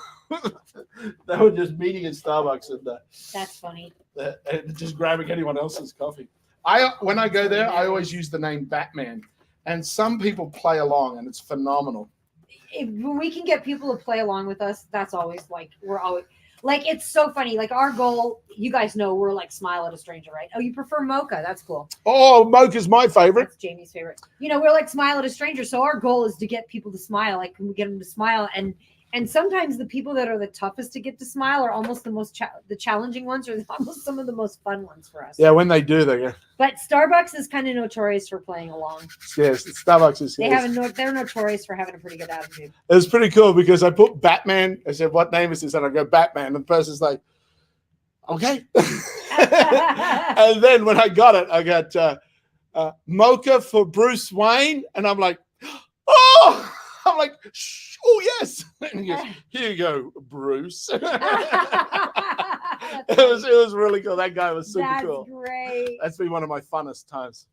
C: They were just meeting at Starbucks and
B: That's funny.
C: and just grabbing anyone else's coffee. When I go there, I always use the name Batman. And some people play along, and it's phenomenal.
B: When we can get people to play along with us, that's always like, we're always like, it's so funny. Like our goal, you guys know, we're like smile at a stranger, right? Oh, you prefer mocha? That's cool.
C: Oh, mocha's my favorite.
B: That's Jamie's favorite. You know, we're like smile at a stranger. So our goal is to get people to smile. Like, can we get them to smile? And sometimes the people that are the toughest to get to smile are almost the most the challenging ones, or almost some of the most fun ones for us.
C: Yeah, when they do, they go.
B: But Starbucks is kind of notorious for playing along.
C: Yes, Starbucks is.
B: They're notorious for having a pretty good attitude.
C: It was pretty cool because I put Batman. I said, "What name is this?" And I go Batman, and the person's like, "Okay." And then when I got it, I got mocha for Bruce Wayne, and I'm like, "Oh!" I'm like, "Oh yes." And he goes, "Here you go, Bruce." It was really cool. That guy was super cool.
B: That's great.
C: That's been one of my funnest times.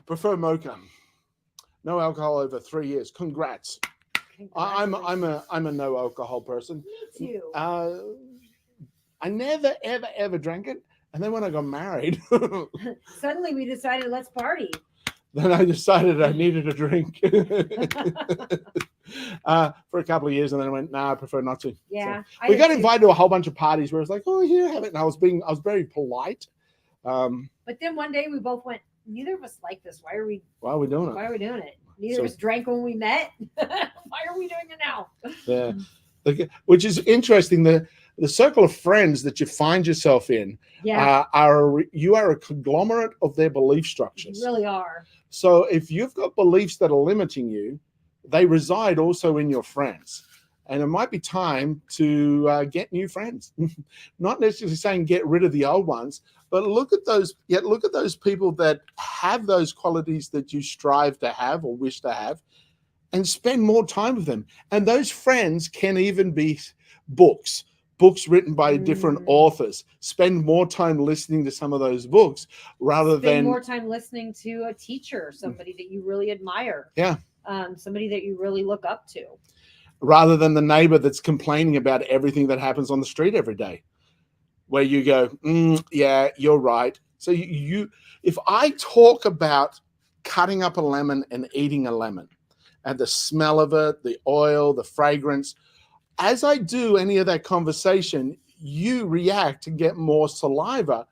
C: Prefer mocha. No alcohol over 3 years. Congrats. I'm a no alcohol person.
B: Me too.
C: I never ever drank it, and then when I got married,
B: Suddenly we decided, let's party.
C: then I decided I needed a drink for a couple of years, and then I went, "Nah, I prefer not to."
B: Yeah.
C: So we got invited to a whole bunch of parties where it's like, "Oh, here, have it," and I was being polite.
B: But then one day we both went, neither of us like this. Why are we
C: Why are we doing
B: Why
C: it?
B: are we doing it? Neither
C: So-
B: of us drank when we met. Why are we doing it now?
C: Yeah. Which is interesting. The circle of friends that you find yourself in
B: Yeah,
C: you are a conglomerate of their belief
B: you
C: structures.
B: really are.
C: So if you've got beliefs that are limiting you, they reside also in your friends. And it might be time to get new friends. Not necessarily saying get rid of the old ones, but look at those people that have those qualities that you strive to have or wish to have, and spend more time with them. And those friends can even be books written by different authors. Spend more time listening to some of those books rather
B: Spend
C: than
B: more time listening to a teacher, somebody that you really admire.
C: Yeah.
B: Somebody that you really look up to.
C: rather than the neighbor that's complaining about everything that happens on the street every day, where you go, yeah, you're right. So if I talk about cutting up a lemon and eating a lemon and the smell of it, the oil, the fragrance, as I do any of that conversation, you react and get more saliva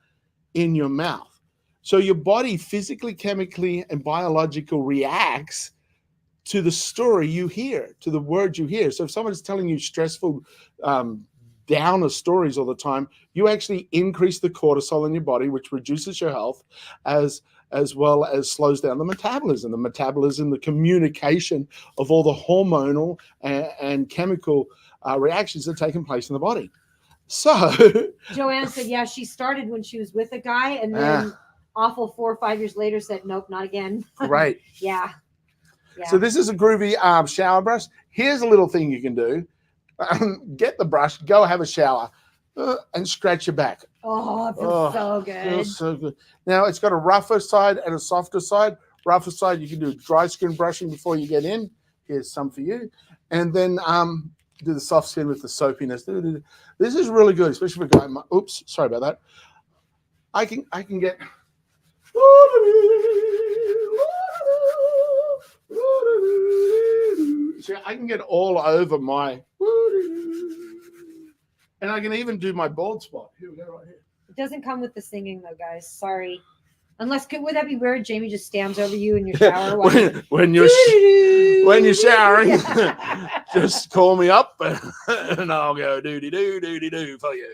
C: in your mouth. So your body physically, chemically, and biologically reacts to the story you hear, to the words you hear. So if someone's telling you stressful, downer stories all the time, you actually increase the cortisol in your body, which reduces your health, as well as slows down the metabolism, the communication of all the hormonal and chemical reactions that are taking place in the body. So
B: Joanna said, yeah, she started when she was with a guy, and then awful 4 or 5 years later said, nope, not again.
C: great.
B: Yeah.
C: So this is a groovy shower brush. Here's a little thing you can do. Get the brush, go have a shower, and scratch your back.
B: Oh, it feels so good.
C: Feels so good. Now, it's got a rougher side and a softer side. Rougher side, you can do dry skin brushing before you get in. Here's some for you. And then do the soft skin with the soapiness. This is really good, especially for a guy. Oops, sorry about that. I can get... See, I can get all over my, and I can even do my bald spot. Here we go, right here.
B: It doesn't come with the singing though, guys. Sorry. Unless, would that be weird? Jamie just stands over you in your shower while
C: when you're showering,
B: Yeah.
C: just call me up and I'll go doody doo for you.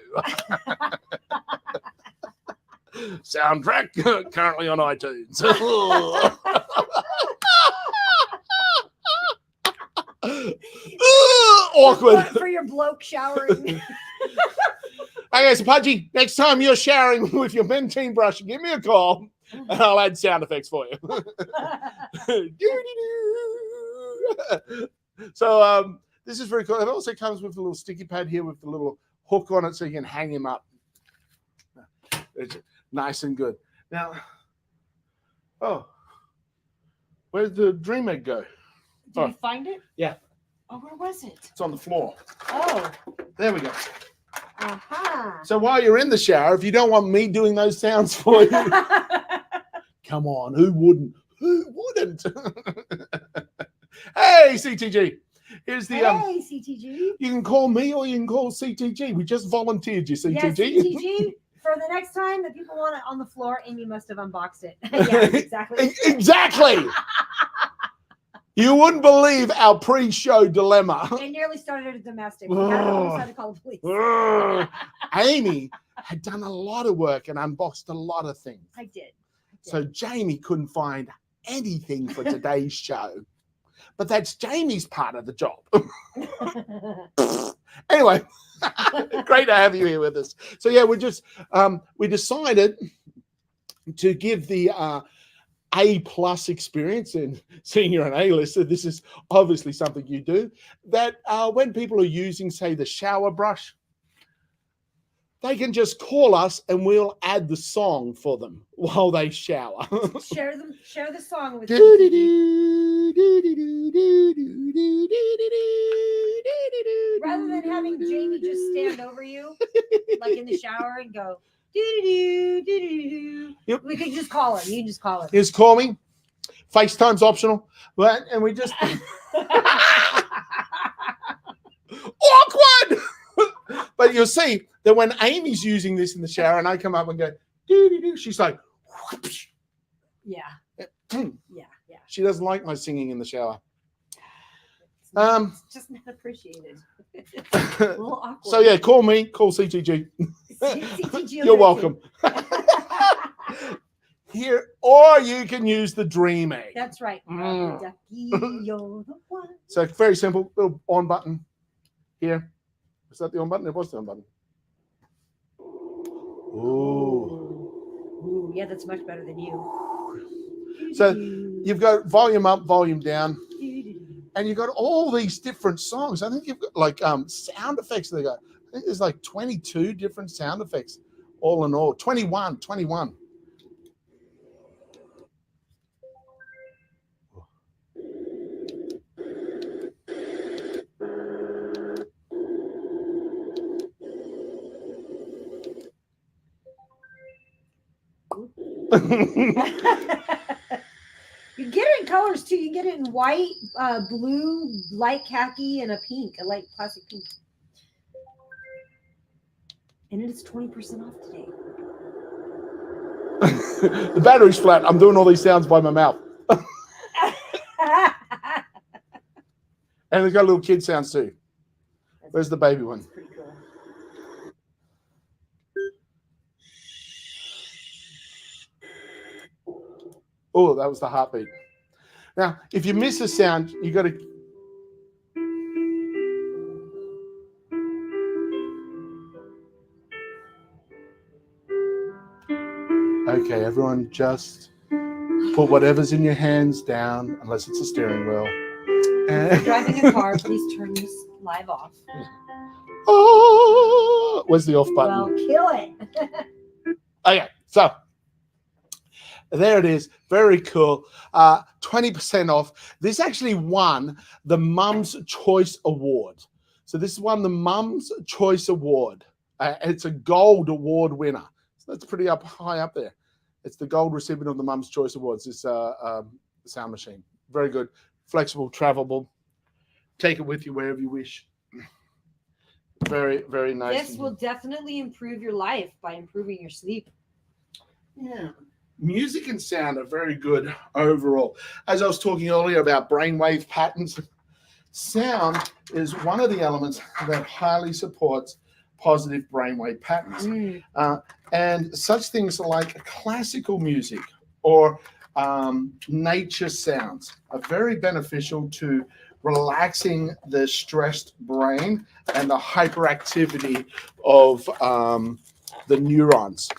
C: Soundtrack currently on iTunes. Awkward.
B: For your bloke showering.
C: Okay, so Pudgy, next time you're showering with your Pantene brush, give me a call and I'll add sound effects for you. So this is very cool. It also comes with a little sticky pad here with the little hook on it so you can hang him up. It's nice and good. Now, where'd the dream egg go?
B: Did you find it?
C: Yeah.
B: Oh, where was it?
C: It's on the floor.
B: Oh.
C: There we go.
B: Aha.
C: So while you're in the shower, if you don't want me doing those sounds for you, come on, who wouldn't? Who wouldn't? Hey, CTG. Here's the
B: Hey, CTG.
C: you can call me or you can call CTG. We just volunteered you, CTG.
B: Yes, CTG. For the next time that people want it on the floor, Amy must have unboxed it. Yeah, exactly.
C: Exactly. You wouldn't believe our pre-show dilemma.
B: It nearly started a domestic. We almost had to call the police.
C: Amy had done a lot of work and unboxed a lot of things.
B: I did.
C: So Jamie couldn't find anything for today's show. But that's Jamie's part of the job. Anyway, great to have you here with us. So yeah, we decided to give the A+ experience, and seeing you're an A-lister, this is obviously something you do, that when people are using, say, the shower brush, they can just call us and we'll add the song for them while they shower.
B: Share the song with rather than having Jamie just stand over you like in the shower and go do.
C: Yep.
B: We could just call him. You can just call him.
C: Just call me. FaceTime's optional. And we just awkward. But you'll see that when Amy's using this in the shower and I come up and go, doo-doo-doo, she's like, whoosh.
B: Yeah.
C: Yeah.
B: Yeah.
C: She doesn't like my singing in the shower.
B: It's just not appreciated. A little awkward.
C: So yeah, call me, call CTG.
B: CTG
C: You're welcome. Here, or you can use the Dream Egg.
B: That's right.
C: Mm.
B: Ducky, you're the one.
C: So very simple, little on button here. Is that the on button? It was the on button. Ooh.
B: Ooh, yeah, that's much better than you.
C: So you've got volume up, volume down, and you've got all these different songs. I think you've got like sound effects. They got. I think there's like 22 different sound effects, all in all. 21.
B: You get it in colors too. You get it in white, blue, light khaki, and a pink, a light plastic pink. And it is 20% off today.
C: The battery's flat. I'm doing all these sounds by my mouth. And it's got little kid sounds too. Where's the baby one?
B: That's pretty cool.
C: Oh, that was the heartbeat. Now, if you miss a sound, you got to. Okay, everyone, just put whatever's in your hands down, unless it's a steering wheel.
B: If you're driving a car, please turn this live off.
C: Oh, where's the off button?
B: Well, kill it.
C: Okay, so there it is. Very cool. 20% off. This actually won the Mum's Choice Award. So this won the Mum's Choice Award. It's a gold award winner. So that's pretty high up there. It's the gold recipient of the Mum's Choice Awards. This sound machine. Very good. Flexible, travelable. Take it with you wherever you wish. Very, very nice.
B: This will definitely improve your life by improving your sleep.
C: Yeah. Music and sound are very good overall. As I was talking earlier about brainwave patterns, sound is one of the elements that highly supports positive brainwave patterns. And such things like classical music or nature sounds are very beneficial to relaxing the stressed brain and the hyperactivity of the neurons.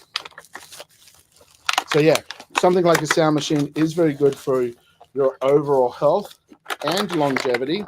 C: So yeah, something like a sound machine is very good for your overall health and longevity.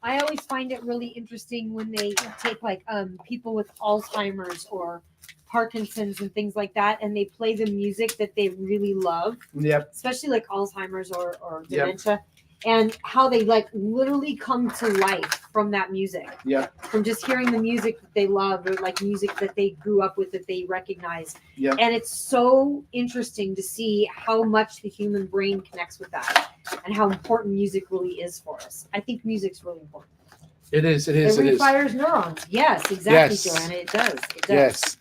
B: I always find it really interesting when they take like people with Alzheimer's or Parkinson's and things like that, and they play the music that they really love.
C: Yep.
B: Especially like Alzheimer's or dementia, and how they like literally come to life from that music.
C: Yeah.
B: From just hearing the music that they love, or like music that they grew up with that they recognize.
C: Yeah.
B: And it's so interesting to see how much the human brain connects with that and how important music really is for us. I think music's really important.
C: It is.
B: It refires neurons. Yes, exactly,
C: Yes.
B: Joanna. It does. It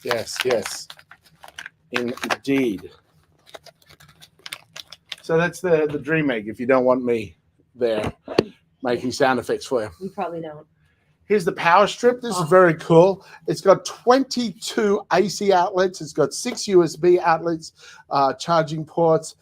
B: does.
C: Yes. Indeed. So that's the Dream Egg. If you don't want me there making sound effects for you.
B: You probably don't.
C: Here's the power strip. This is very cool. It's got 22 AC outlets. It's got 6 USB outlets, charging ports.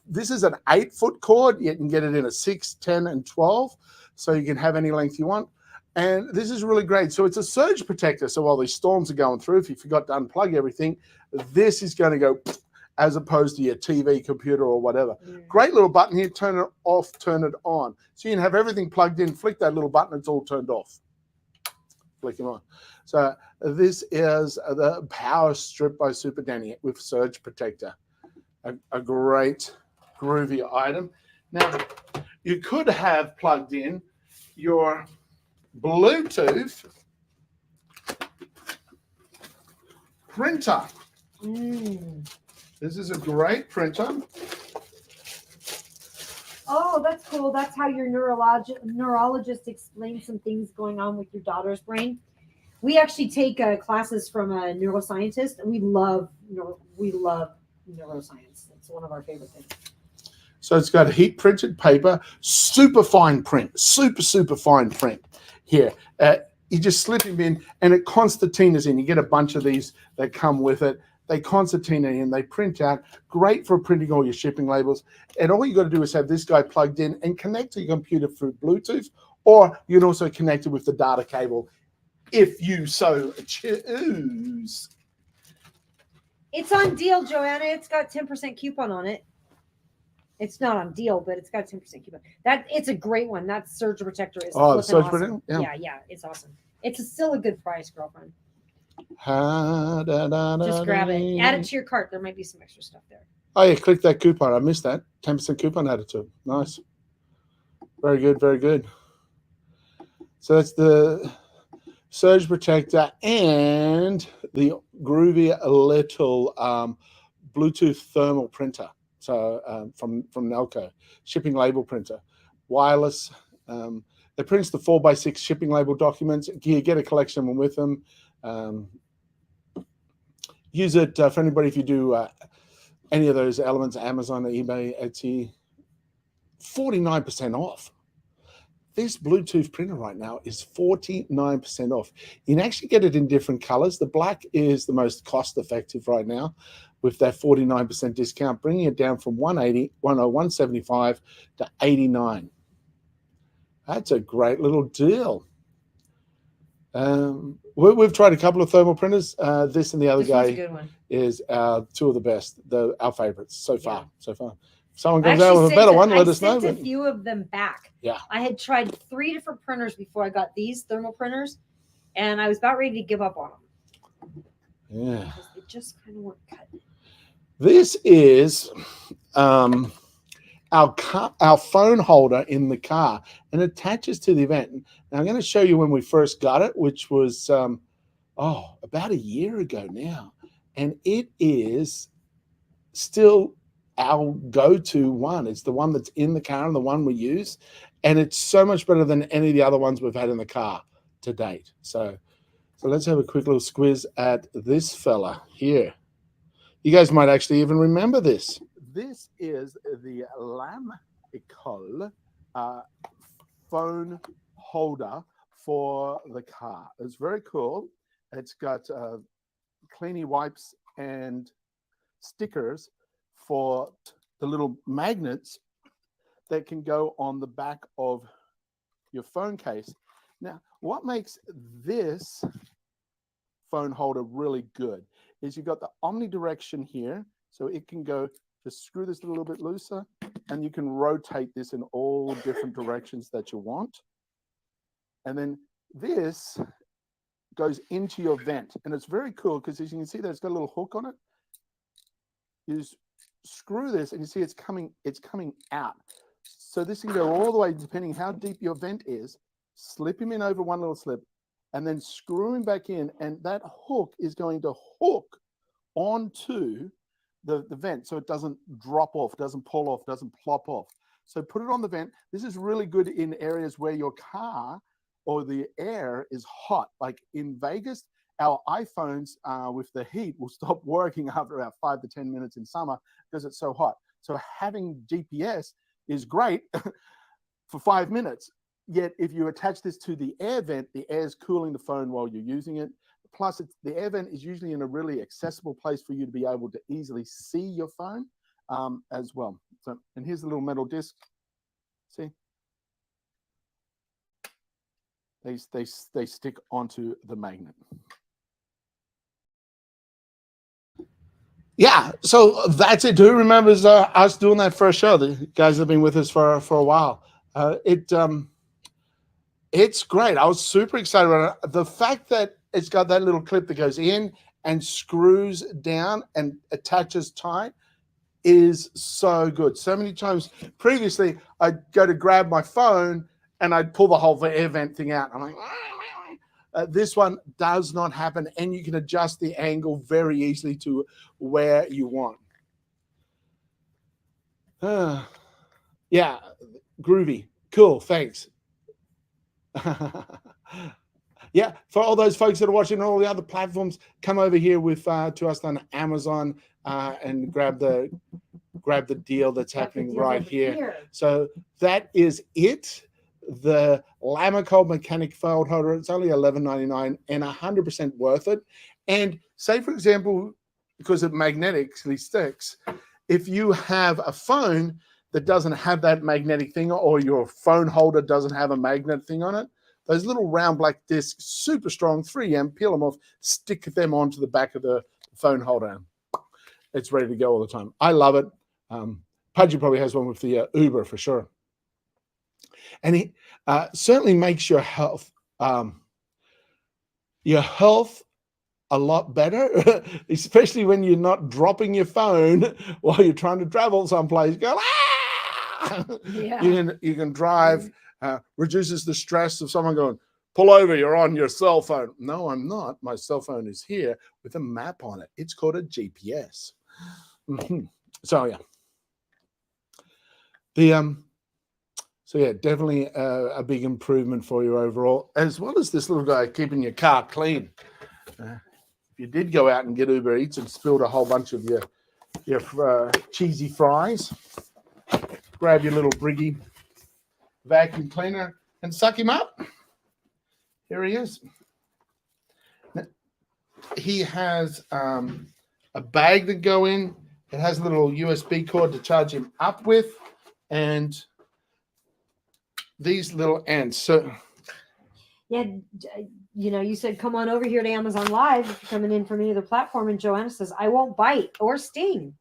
C: This is an 8-foot cord. You can get it in a 6, 10, and 12. So you can have any length you want. And this is really great. So it's a surge protector. So while these storms are going through, if you forgot to unplug everything, this is going to go as opposed to your TV, computer, or whatever. Great little button here. Turn it off, turn it on. So you can have everything plugged in, flick that little button, it's all turned off. Flick it on. So this is the power strip by Super Danny with surge protector. A great groovy item. Now, you could have plugged in your Bluetooth printer. This is a great printer.
B: Oh, that's cool. That's how your neurologist explains some things going on with your daughter's brain. We actually take classes from a neuroscientist, and we love neuroscience. It's one of our favorite things.
C: So it's got heat printed paper, super fine print, super fine print here. You just slip them in, and it concertinas in. You get a bunch of these that come with it. They concertina in, they print out. Great for printing all your shipping labels. And all you got to do is have this guy plugged in and connect to your computer through Bluetooth, or you can also connect it with the data cable if you so choose.
B: It's on deal, Joanna. It's got 10% coupon on it. It's not on deal, but it's got 10% coupon. It's a great one. That surge protector is
C: Oh, the surge
B: awesome.
C: protector?
B: Yeah, it's awesome. It's still a good price, girlfriend.
C: Just
B: grab it. Add it to your cart. There might be some extra stuff there.
C: Oh, yeah, click that coupon. I missed that. 10% coupon added to it. Nice. Very good, very good. So that's the surge protector and the groovy little Bluetooth thermal printer. So from Nelco, shipping label printer, wireless. It prints the 4x6 shipping label documents. You get a collection of them with them. Use it for anybody if you do any of those elements, Amazon, eBay, Etsy. 49% off. This Bluetooth printer right now is 49% off. You can actually get it in different colors. The black is the most cost-effective right now with that 49% discount, bringing it down from $175 to $89. That's a great little deal. We've tried a couple of thermal printers. This and the other guy is two of the best, our favorites so far. If someone comes out with a better one, let us know.
B: I sent a few of them back.
C: Yeah.
B: I had tried 3 different printers before I got these thermal printers, and I was about ready to give up on them.
C: Yeah.
B: Because they just kind of weren't cut.
C: This is our phone holder in the car, and attaches to the event. Now I'm going to show you when we first got it, which was about a year ago now, and it is still our go-to one. It's the one that's in the car and the one we use, and it's so much better than any of the other ones we've had in the car to date. So let's have a quick little squiz at this fella here. You guys might actually even remember this. This is the Lame Ecole phone holder for the car. It's very cool. It's got cleanie wipes and stickers for the little magnets that can go on the back of your phone case. Now, what makes this phone holder really good is you've got the omnidirection here, so it can go, just screw this a little bit looser, and you can rotate this in all different directions that you want. And then this goes into your vent, and it's very cool because as you can see, there's got a little hook on it. You just screw this, and you see it's coming out. So this can go all the way, depending how deep your vent is. Slip him in over one little slip, and then screw him back in, and that hook is going to hook onto the vent, so it doesn't drop off, doesn't pull off, doesn't plop off. So put it on the vent. This is really good in areas where your car or the air is hot. Like in Vegas, our iPhones with the heat will stop working after about 5 to 10 minutes in summer because it's so hot. So having GPS is great for 5 minutes. Yet if you attach this to the air vent, the air is cooling the phone while you're using it. Plus, the air vent is usually in a really accessible place for you to be able to easily see your phone as well. So, and here's the little metal disc. See? They stick onto the magnet. Yeah, so that's it. Who remembers us doing that first show? The guys have been with us for a while. It's great. I was super excited about it. The fact that it's got that little clip that goes in and screws down and attaches tight is so good. So many times previously, I'd go to grab my phone and I'd pull the whole air vent thing out. I'm like, this one does not happen, and you can adjust the angle very easily to where you want. Yeah, groovy. Cool, thanks. Yeah, for all those folks that are watching all the other platforms, come over here with to us on Amazon, and grab the deal that's
B: Got the
C: happening
B: deals
C: right
B: over
C: here. So that is it. The Lamacold mechanic fold holder. It's only $11.99 and 100% worth it. And say, for example, because it magnetically sticks, if you have a phone that doesn't have that magnetic thing, or your phone holder doesn't have a magnet thing on it, those little round black discs, super strong, 3M, peel them off, stick them onto the back of the phone holder. It's ready to go all the time. I love it. Pudgy probably has one with the Uber for sure. And it certainly makes your health a lot better, especially when you're not dropping your phone while you're trying to travel someplace. Go, ah!
B: Yeah.
C: You can drive, reduces the stress of someone going, pull over, you're on your cell phone. No, I'm not. My cell phone is here with a map on it. It's called a GPS. So yeah. So yeah, definitely a big improvement for you overall, as well as this little guy keeping your car clean. If you did go out and get Uber Eats and spilled a whole bunch of your cheesy fries, grab your little Briggy vacuum cleaner and suck him up. Here he is. He has a bag that go in. It has a little USB cord to charge him up with, and these little ends. So
B: Yeah, you said come on over here to Amazon Live if you're coming in from either platform, and Joanna says I won't bite or sting.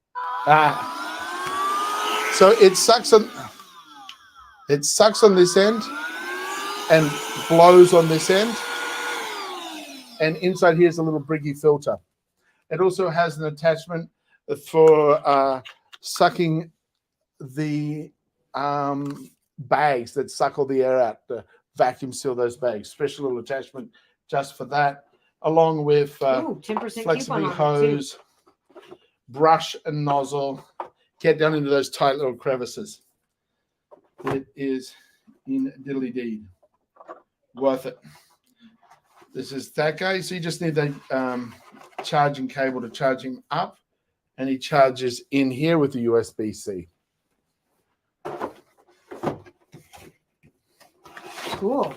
C: So it sucks on this end and blows on this end, and inside here is a little Briggy filter. It also has an attachment for sucking the bags that suck all the air out, to vacuum seal those bags. Special little attachment just for that, along with
B: 10%
C: flexible
B: coupon
C: hose, brush and nozzle. Get down into those tight little crevices. It is in diddly deed worth it. This is that guy. So you just need the charging cable to charge him up, and he charges in here with the USB-C.
B: Cool.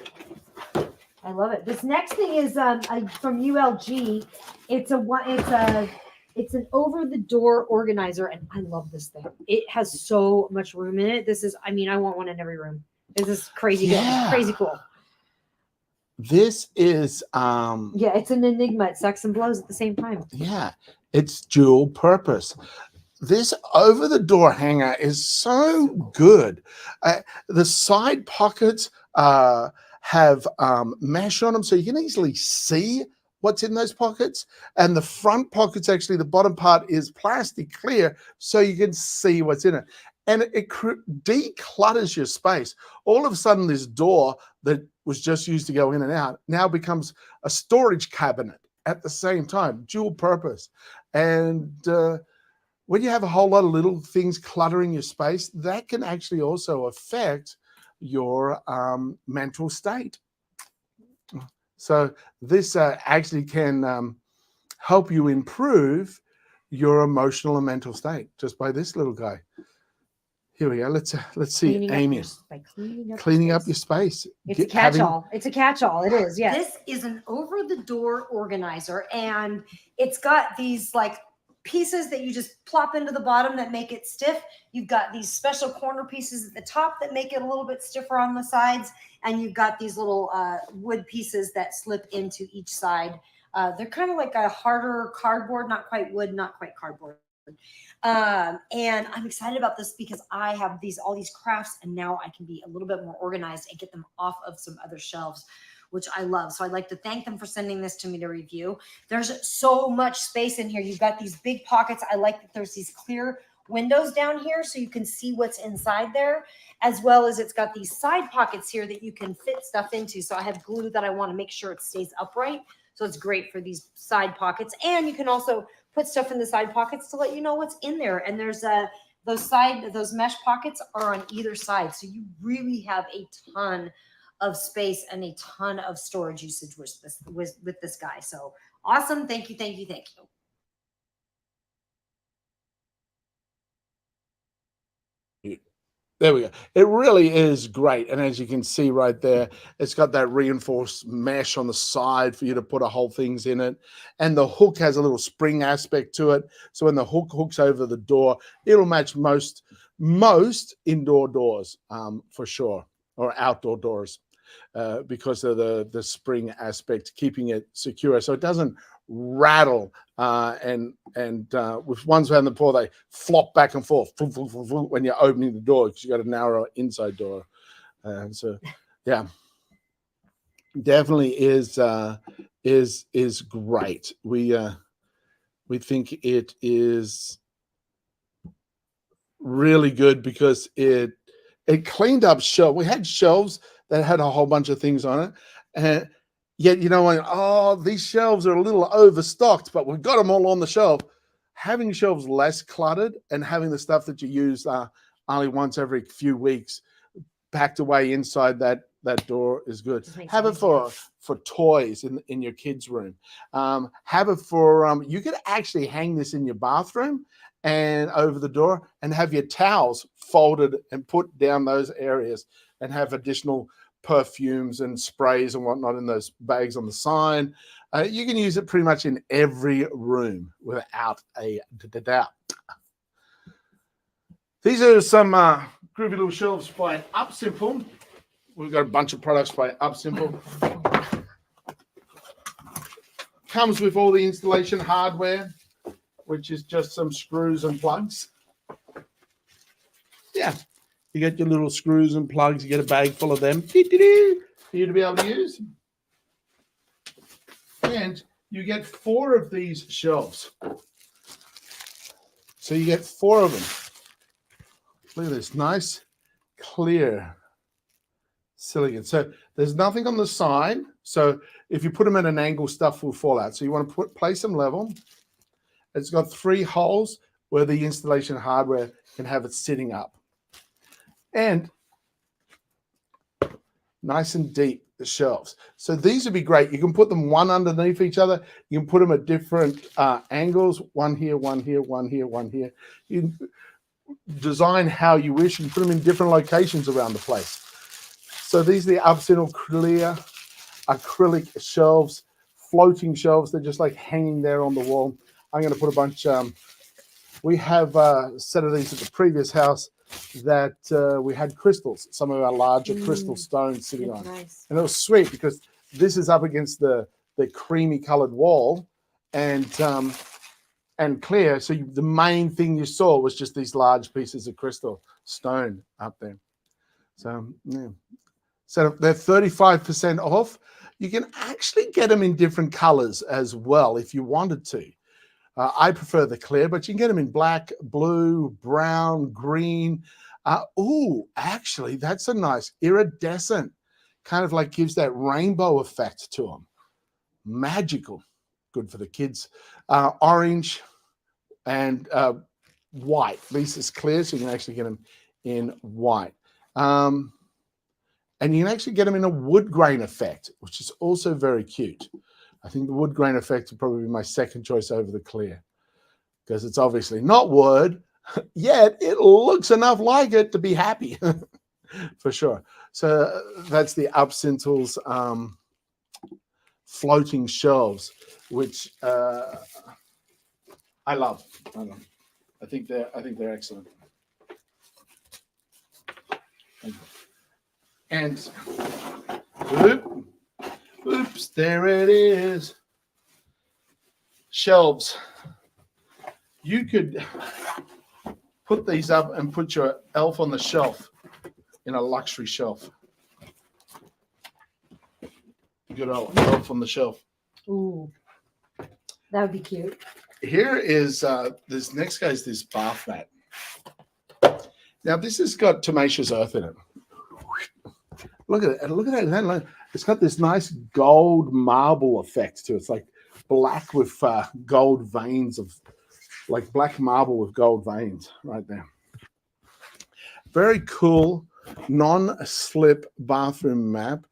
B: I love it. This next thing is from ULG. It's an over-the-door organizer, and I love this thing. It has so much room in it. I want one in every room. This is crazy good. Crazy cool.
C: This is
B: it's an enigma. It sucks and blows at the same time.
C: Yeah, it's dual purpose. This over-the-door hanger is so good. The side pockets have mesh on them, so you can easily see what's in those pockets. And the front pockets, actually, the bottom part is plastic clear, so you can see what's in it. And it declutters your space. All of a sudden, this door that was just used to go in and out now becomes a storage cabinet at the same time, dual purpose. And when you have a whole lot of little things cluttering your space, that can actually also affect your mental state. So this actually can help you improve your emotional and mental state just by this little guy. Here we go. Let's see Amy cleaning up your space.
B: It's a catch-all. It's a catch-all. It is. Yeah. This is an over-the-door organizer, and it's got these like pieces that you just plop into the bottom that make it stiff. You've got these special corner pieces at the top that make it a little bit stiffer on the sides, and you've got these little wood pieces that slip into each side. They're kind of like a harder cardboard, not quite wood, not quite cardboard. And I'm excited about this because I have all these crafts, and now I can be a little bit more organized and get them off of some other shelves, which I love. So I'd like to thank them for sending this to me to review. There's so much space in here. You've got these big pockets. I like that there's these clear windows down here so you can see what's inside there, as well as it's got these side pockets here that you can fit stuff into. So I have glue that I want to make sure it stays upright. So it's great for these side pockets. And you can also put stuff in the side pockets to let you know what's in there. And there's those mesh pockets are on either side. So you really have a ton of space and a ton of storage usage with this guy. So awesome. Thank you. Thank you. Thank you.
C: There we go. It really is great. And as you can see right there, it's got that reinforced mesh on the side for you to put a whole things in it. And the hook has a little spring aspect to it. So when the hook hooks over the door, it'll match most indoor doors for sure, or outdoor doors because of the spring aspect, keeping it secure. So it doesn't rattle and with ones around the door, they flop back and forth when you're opening the door because you got a narrow inside door. So yeah, definitely is great. We think it is really good because it cleaned up shelves. We had shelves that had a whole bunch of things on it, and yet, you know, oh, these shelves are a little overstocked, but we've got them all on the shelf. Having shelves less cluttered and having the stuff that you use only once every few weeks packed away inside that door is good. Have it for toys in your kids' room. Have it for you could actually hang this in your bathroom and over the door and have your towels folded and put down those areas and have additional perfumes and sprays and whatnot in those bags on the side. You can use it pretty much in every room without a doubt. These are some groovy little shelves by UpSimple. We've got a bunch of products by UpSimple. Comes with all the installation hardware, which is just some screws and plugs. Yeah. You get your little screws and plugs. You get a bag full of them for you to be able to use. And you get 4 of these shelves. So you get 4 of them. Look at this nice, clear silicone. So there's nothing on the side. So if you put them at an angle, stuff will fall out. So you want to place them level. It's got 3 holes where the installation hardware can have it sitting up. And nice and deep, the shelves. So these would be great. You can put them one underneath each other. You can put them at different angles. One here, one here, one here, one here. You can design how you wish and put them in different locations around the place. So these are the UpSimple clear acrylic shelves, floating shelves. They're just like hanging there on the wall. I'm going to put a bunch. We have a set of these at the previous house that we had crystals, some of our larger crystal stones sitting on.
B: Nice.
C: And it was sweet because this is up against the creamy colored wall and clear. So the main thing you saw was just these large pieces of crystal stone up there. So, yeah. So they're 35% off. You can actually get them in different colors as well if you wanted to. I prefer the clear, but you can get them in black, blue, brown, green. Oh, actually, that's a nice iridescent, kind of like gives that rainbow effect to them. Magical. Good for the kids. Orange and white. At least it's clear, so you can actually get them in white. And you can actually get them in a wood grain effect, which is also very cute. I think the wood grain effect would probably be my second choice over the clear because it's obviously not wood, yet it looks enough like it to be happy for sure. So that's the UpSimple's floating shelves, which I love. I think they're excellent. And oops, there it is. Shelves. You could put these up and put your elf on the shelf in a luxury shelf. Good old elf on the shelf.
B: Ooh, that would be cute.
C: Here is this next guy is this bath mat. Now this has got Tenacious Earth in it. Look at it. Look at that. It's got this nice gold marble effect to it. It's like black with gold veins of, like black marble with gold veins right there. Very cool non-slip bathroom map,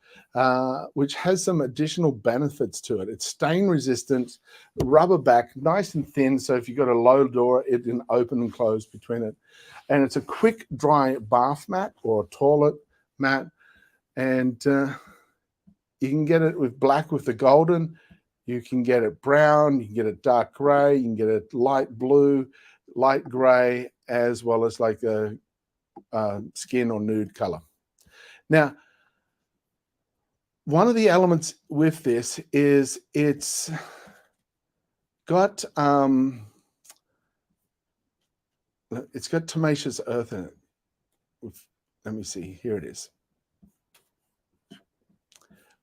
C: which has some additional benefits to it. It's stain resistant, rubber back, nice and thin. So if you've got a low door, it can open and close between it. And it's a quick dry bath mat or toilet mat. And you can get it with black with the golden. You can get it brown. You can get it dark gray. You can get it light blue, light gray, as well as like a skin or nude color. Now, one of the elements with this is it's got Tenacious Earth in it. Let me see. Here it is,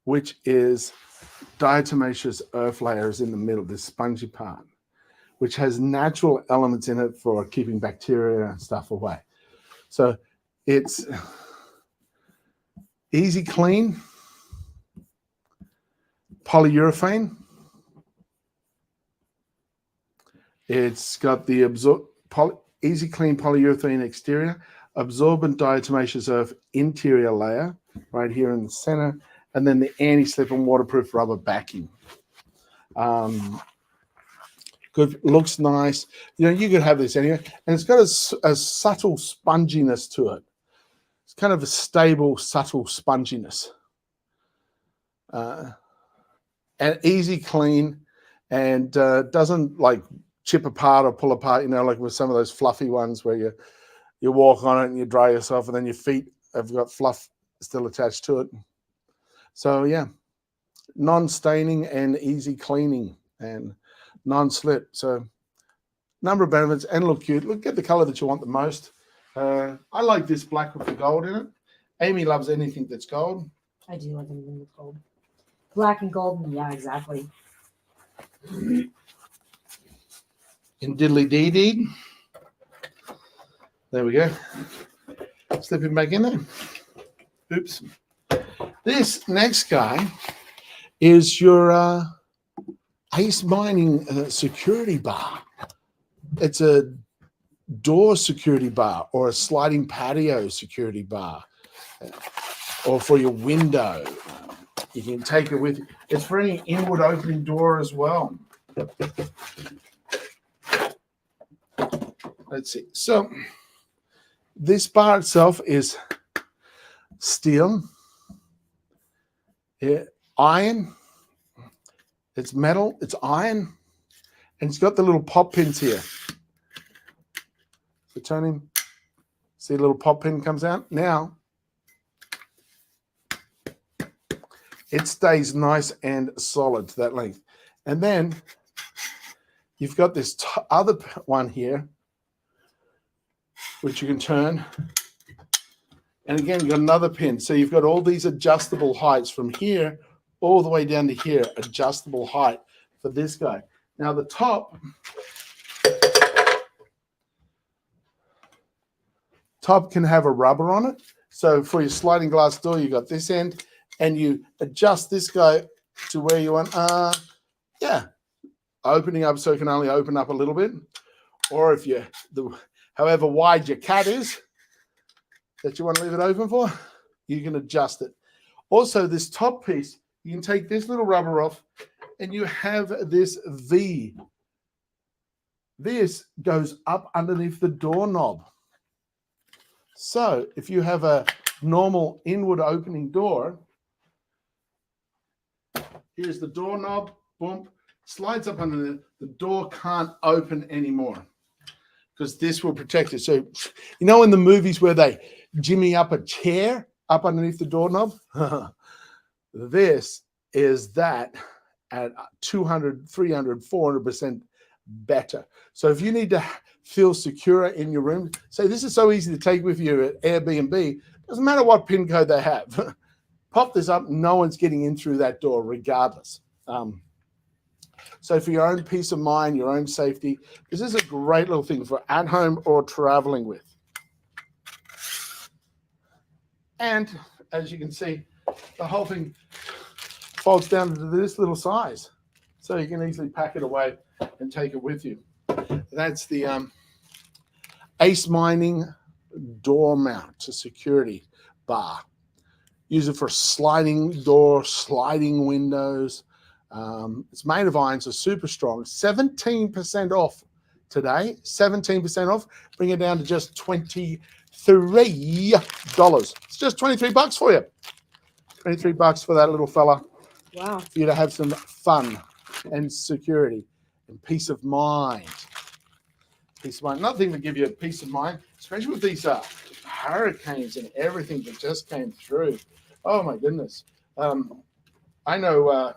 C: which is diatomaceous earth layers in the middle, this spongy part, which has natural elements in it for keeping bacteria and stuff away. So it's easy clean, polyurethane. It's got the easy clean polyurethane exterior, absorbent diatomaceous earth interior layer right here in the center, and then the anti-slip and waterproof rubber backing. Good, looks nice. You know, you could have this anyway, and it's got a subtle sponginess to it. It's kind of a stable, subtle sponginess, and easy clean, and doesn't like chip apart or pull apart. You know, like with some of those fluffy ones where you walk on it and you dry yourself, and then your feet have got fluff still attached to it. So yeah, non-staining and easy cleaning and non-slip. So number of benefits and look cute. Look at the color that you want the most. I like this black with the gold in it. Amy loves anything that's gold.
B: I do like anything with gold. Black and gold, yeah, exactly.
C: In diddly dee dee. There we go. Slip him back in there. Oops. This next guy is your Ace Mining security bar. It's a door security bar or a sliding patio security bar, or for your window. You can take it with you. It's for any inward opening door as well. Let's see. So this bar itself is steel, iron. It's metal, it's iron, and it's got the little pop pins here. So turn him, see a little pop pin comes out. Now, it stays nice and solid to that length. And then you've got this other one here, which you can turn. And again, you've got another pin. So you've got all these adjustable heights from here all the way down to here, adjustable height for this guy. Now the top can have a rubber on it. So for your sliding glass door, you got this end, and you adjust this guy to where you want. Opening up so it can only open up a little bit. Or if however wide your cat is that you want to leave it open for, you can adjust it. Also, this top piece, you can take this little rubber off and you have this V. This goes up underneath the doorknob. So if you have a normal inward opening door, here's the doorknob, boom, slides up underneath. The door can't open anymore because this will protect it. So, you know, in the movies where they jimmy up a chair up underneath the doorknob, this is that at 200, 300, 400% better. So if you need to feel secure in your room, say this is so easy to take with you at Airbnb, doesn't matter what PIN code they have. Pop this up, no one's getting in through that door regardless. So for your own peace of mind, your own safety, this is a great little thing for at home or traveling with. And as you can see, the whole thing folds down to this little size. So you can easily pack it away and take it with you. That's the Ace Mining door mount to security bar. Use it for sliding door, sliding windows. It's made of iron, so super strong. 17% off today. 17% off. Bring it down to just $23. It's just $23 for you. $23 for that little fella.
B: Wow.
C: For you to have some fun and security and peace of mind. Peace of mind. Another thing to give you peace of mind, especially with these hurricanes and everything that just came through. Oh my goodness. I know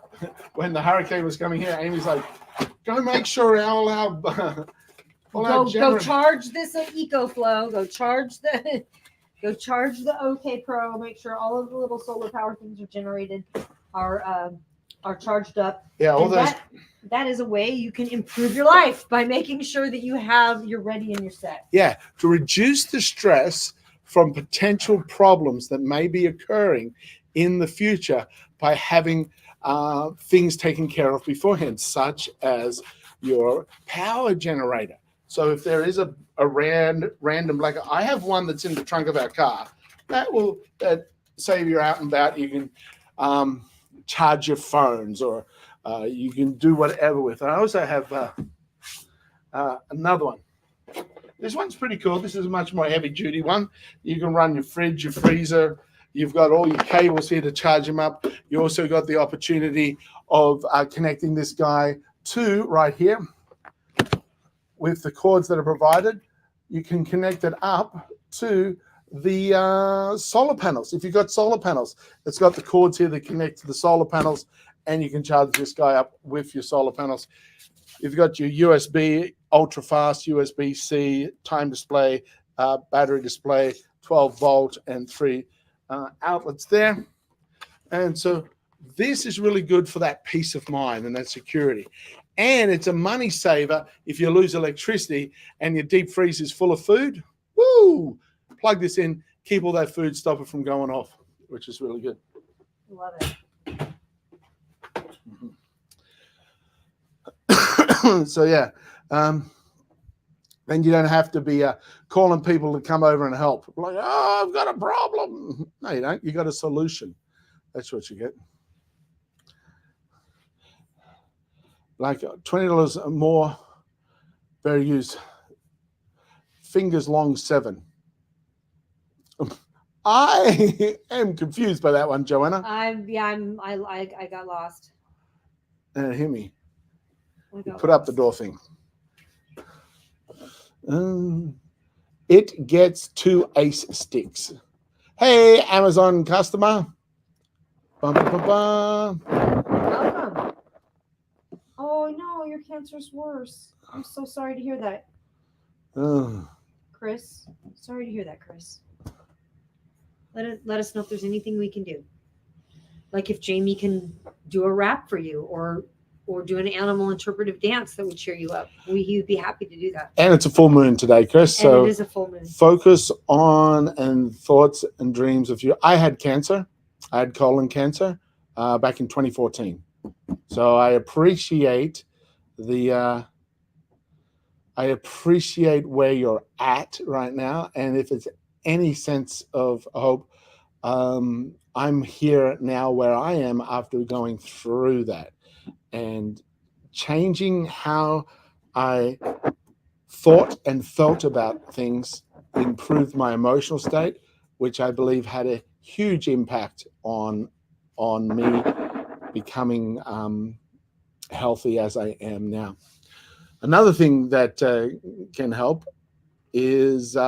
C: when the hurricane was coming here, Amy's like, go make sure all our
B: Go charge this EcoFlow. Go charge the OK Pro. Make sure all of the little solar power things are generated, are charged up.
C: Yeah, all
B: and
C: those.
B: That is a way you can improve your life by making sure that you're ready and you're set.
C: Yeah, to reduce the stress from potential problems that may be occurring in the future by having things taken care of beforehand, such as your power generator. So if there is a random blackout, I have one that's in the trunk of our car. That will say if you're out and about, you can charge your phones or you can do whatever with it. I also have another one. This one's pretty cool. This is a much more heavy duty one. You can run your fridge, your freezer. You've got all your cables here to charge them up. You also got the opportunity of connecting this guy to right here with the cords that are provided. You can connect it up to the solar panels. If you've got solar panels, it's got the cords here that connect to the solar panels, and you can charge this guy up with your solar panels. You've got your USB, ultra fast USB-C, time display, battery display, 12 volt and 3 outlets there. And so this is really good for that peace of mind and that security. And it's a money saver if you lose electricity and your deep freeze is full of food. Woo! Plug this in, keep all that food, stop it from going off, which is really good.
B: Love it.
C: So yeah, then you don't have to be calling people to come over and help. Like, oh, I've got a problem. No, you don't. You got a solution. That's what you get. Like $20 more. Better use fingers long 7. I am confused by that one, Joanna.
B: I got lost.
C: Hear me. Put up the door thing. It gets 2 ace sticks. Hey, Amazon customer. Bum, bum, bum, bum.
B: Welcome. Oh no, your cancer's worse. I'm so sorry to hear that, Chris. Sorry to hear that, Chris. Let us know if there's anything we can do. Like if Jamie can do a rap for you or do an animal interpretive dance that would cheer you up. He would be happy to do that.
C: And it's a full moon today, Chris.
B: And
C: so
B: it is a full moon.
C: Focus on and thoughts and dreams of you. I had cancer. I had colon cancer back in 2014. So I appreciate where you're at right now. And if it's any sense of hope, I'm here now where I am after going through that. And changing how I thought and felt about things improved my emotional state, which I believe had a huge impact on me becoming healthy as I am now. Another thing that can help is,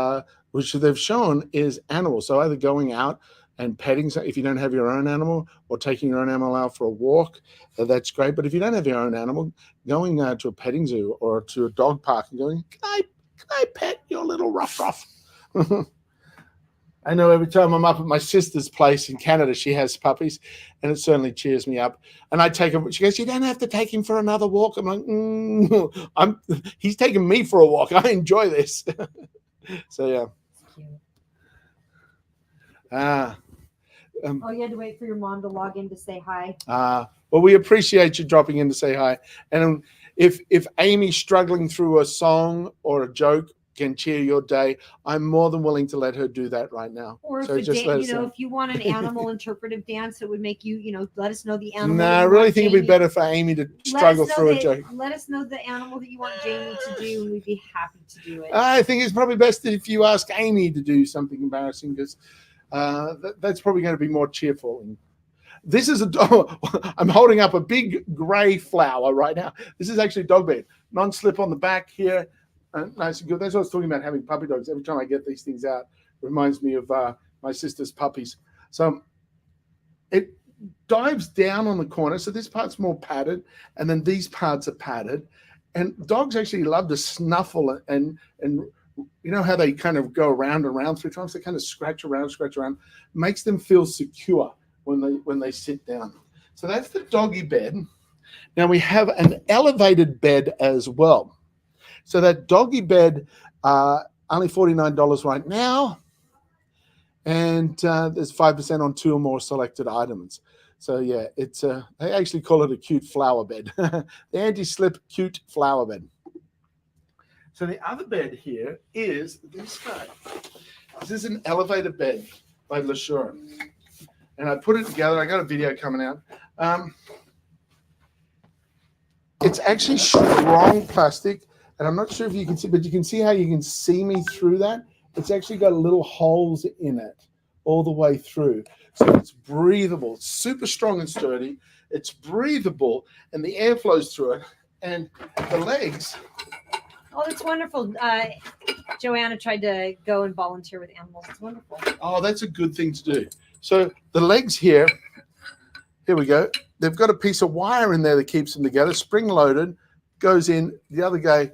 C: which they've shown, is animals. So either going out and petting, if you don't have your own animal, or taking your own animal out for a walk, that's great. But if you don't have your own animal, going to a petting zoo or to a dog park and going, can I pet your little ruff? I know every time I'm up at my sister's place in Canada, she has puppies, and it certainly cheers me up. And I take him. She goes, "You don't have to take him for another walk." I'm like, he's taking me for a walk. I enjoy this. So yeah.
B: You had to wait for your mom to log in to say hi.
C: Well, we appreciate you dropping in to say hi. And if Amy's struggling through a song or a joke can cheer your day, I'm more than willing to let her do that right now.
B: Or if
C: So just let us know.
B: if you want an animal interpretive dance that would make you, let us know the animal.
C: No,
B: that
C: I
B: you
C: really
B: want
C: think it'd be
B: Jamie-
C: better for Amy to
B: Let us
C: struggle
B: know
C: through a
B: the-
C: joke.
B: Let us know the animal that you want Jamie to do, and we'd be happy to do it.
C: I think it's probably best if you ask Amy to do something embarrassing, because that's probably going to be more cheerful. This is I'm holding up a big gray flower right now. This is actually dog bed. Non-slip on the back here. Nice and good. That's what I was talking about, having puppy dogs. Every time I get these things out, it reminds me of my sister's puppies. So it dives down on the corner. So this part's more padded, and then these parts are padded. And dogs actually love to snuffle and you know how they kind of go around and around 3 times? They kind of scratch around, makes them feel secure when they sit down. So that's the doggy bed. Now we have an elevated bed as well. So that doggy bed, only $49 right now. And there's 5% on 2 or more selected items. So yeah, it's they actually call it a cute flower bed. The anti-slip cute flower bed. So the other bed here is this guy. This is an elevated bed by Le Sueur. And I put it together. I got a video coming out. It's actually strong plastic, and I'm not sure if you can see, but you can see how you can see me through that. It's actually got little holes in it all the way through. So it's breathable, super strong and sturdy. It's breathable, and the air flows through it. And the legs.
B: Oh, that's wonderful. Joanna tried to go and volunteer with animals. It's wonderful.
C: Oh, that's a good thing to do. So the legs here we go. They've got a piece of wire in there that keeps them together, spring loaded, goes in. The other guy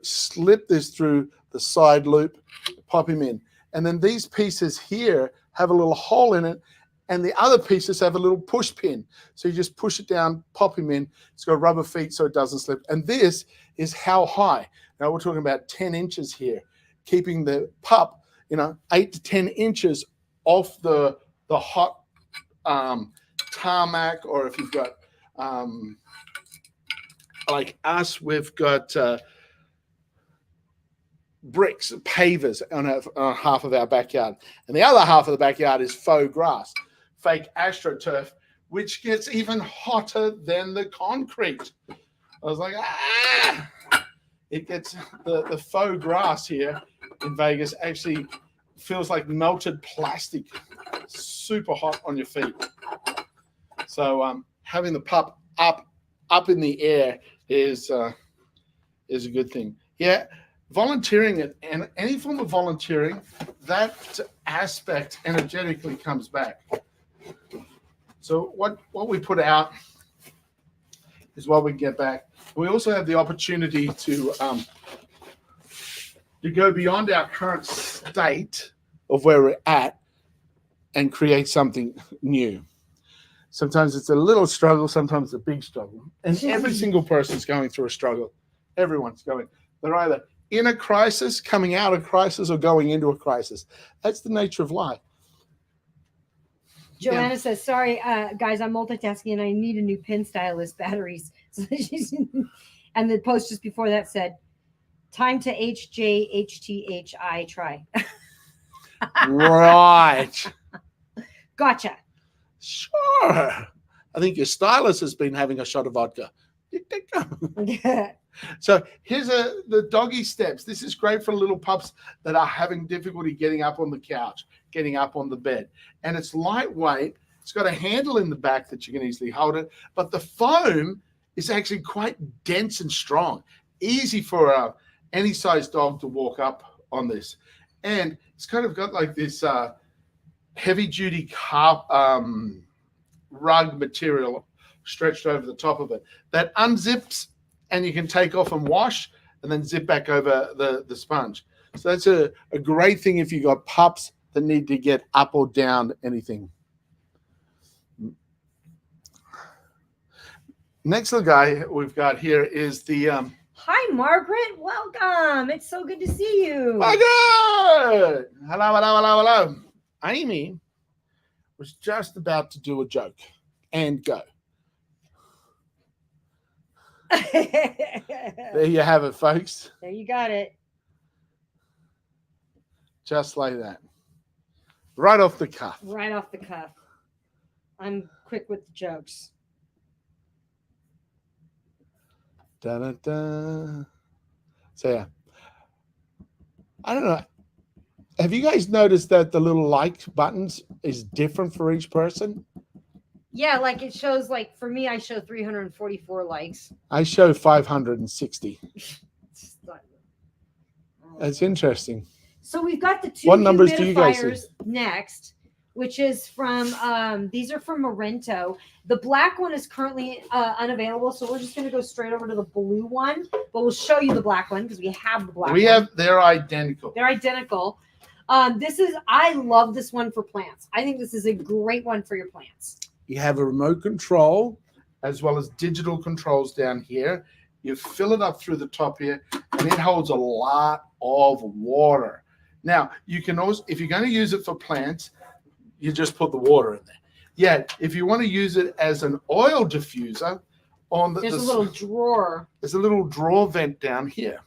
C: slip this through the side loop, pop him in. And then these pieces here have a little hole in it, and the other pieces have a little push pin. So you just push it down, pop him in. It's got rubber feet so it doesn't slip. And this is how high. Now we're talking about 10 inches here, keeping the pup, 8 to 10 inches off the hot tarmac, or if you've got like us, we've got bricks, pavers on half of our backyard, and the other half of the backyard is faux grass, fake astroturf, which gets even hotter than the concrete. I was like, it gets the faux grass here in Vegas actually feels like melted plastic, super hot on your feet. So having the pup up in the air is a good thing. Yeah, volunteering and any form of volunteering, that aspect energetically comes back. So what we put out is what we get back. We also have the opportunity to go beyond our current state of where we're at and create something new. Sometimes it's a little struggle, sometimes a big struggle. And every single person's going through a struggle. Everyone's going. They're either in a crisis, coming out of crisis, or going into a crisis. That's the nature of life.
B: Joanna says, sorry, guys, I'm multitasking and I need a new pin stylus batteries. And the post just before that said, time to HJHTHI try.
C: Right.
B: Gotcha.
C: Sure. I think your stylist has been having a shot of vodka. So here's the doggy steps. This is great for little pups that are having difficulty getting up on the couch, getting up on the bed. And it's lightweight. It's got a handle in the back that you can easily hold it. But the foam is actually quite dense and strong. Easy for any size dog to walk up on this. And it's kind of got like this heavy-duty rug material stretched over the top of it that unzips, and you can take off and wash and then zip back over the sponge. So that's a great thing if you got pups that need to get up or down anything. Next little guy we've got here is the
B: Hi, Margaret. Welcome. It's so good to see you.
C: Margaret! Hello. Amy was just about to do a joke and go. There you have it, folks.
B: There you got it.
C: Just like that. Right off the cuff.
B: Right off the cuff. I'm quick with the jokes.
C: Da-da-da. So yeah. I don't know. Have you guys noticed that the little like buttons is different for each person?
B: Yeah, like it shows, like for me, I show 344 likes.
C: I show 560.
B: It's not-
C: That's interesting.
B: So we've got the two
C: What numbers do you guys see?
B: humidifiers next, which is from these are from Morento. The black one is currently unavailable, so we're just going to go straight over to the blue one, but we'll show you the black one because we have the black one.
C: They're identical.
B: They're identical. I love this one for plants. I think this is a great one for your plants.
C: You have a remote control as well as digital controls down here. You fill it up through the top here, and it holds a lot of water. Now, you can also, if you're going to use it for plants, you just put the water in there. Yeah, if you want to use it as an oil diffuser,
B: There's a little drawer.
C: There's a little drawer vent down here.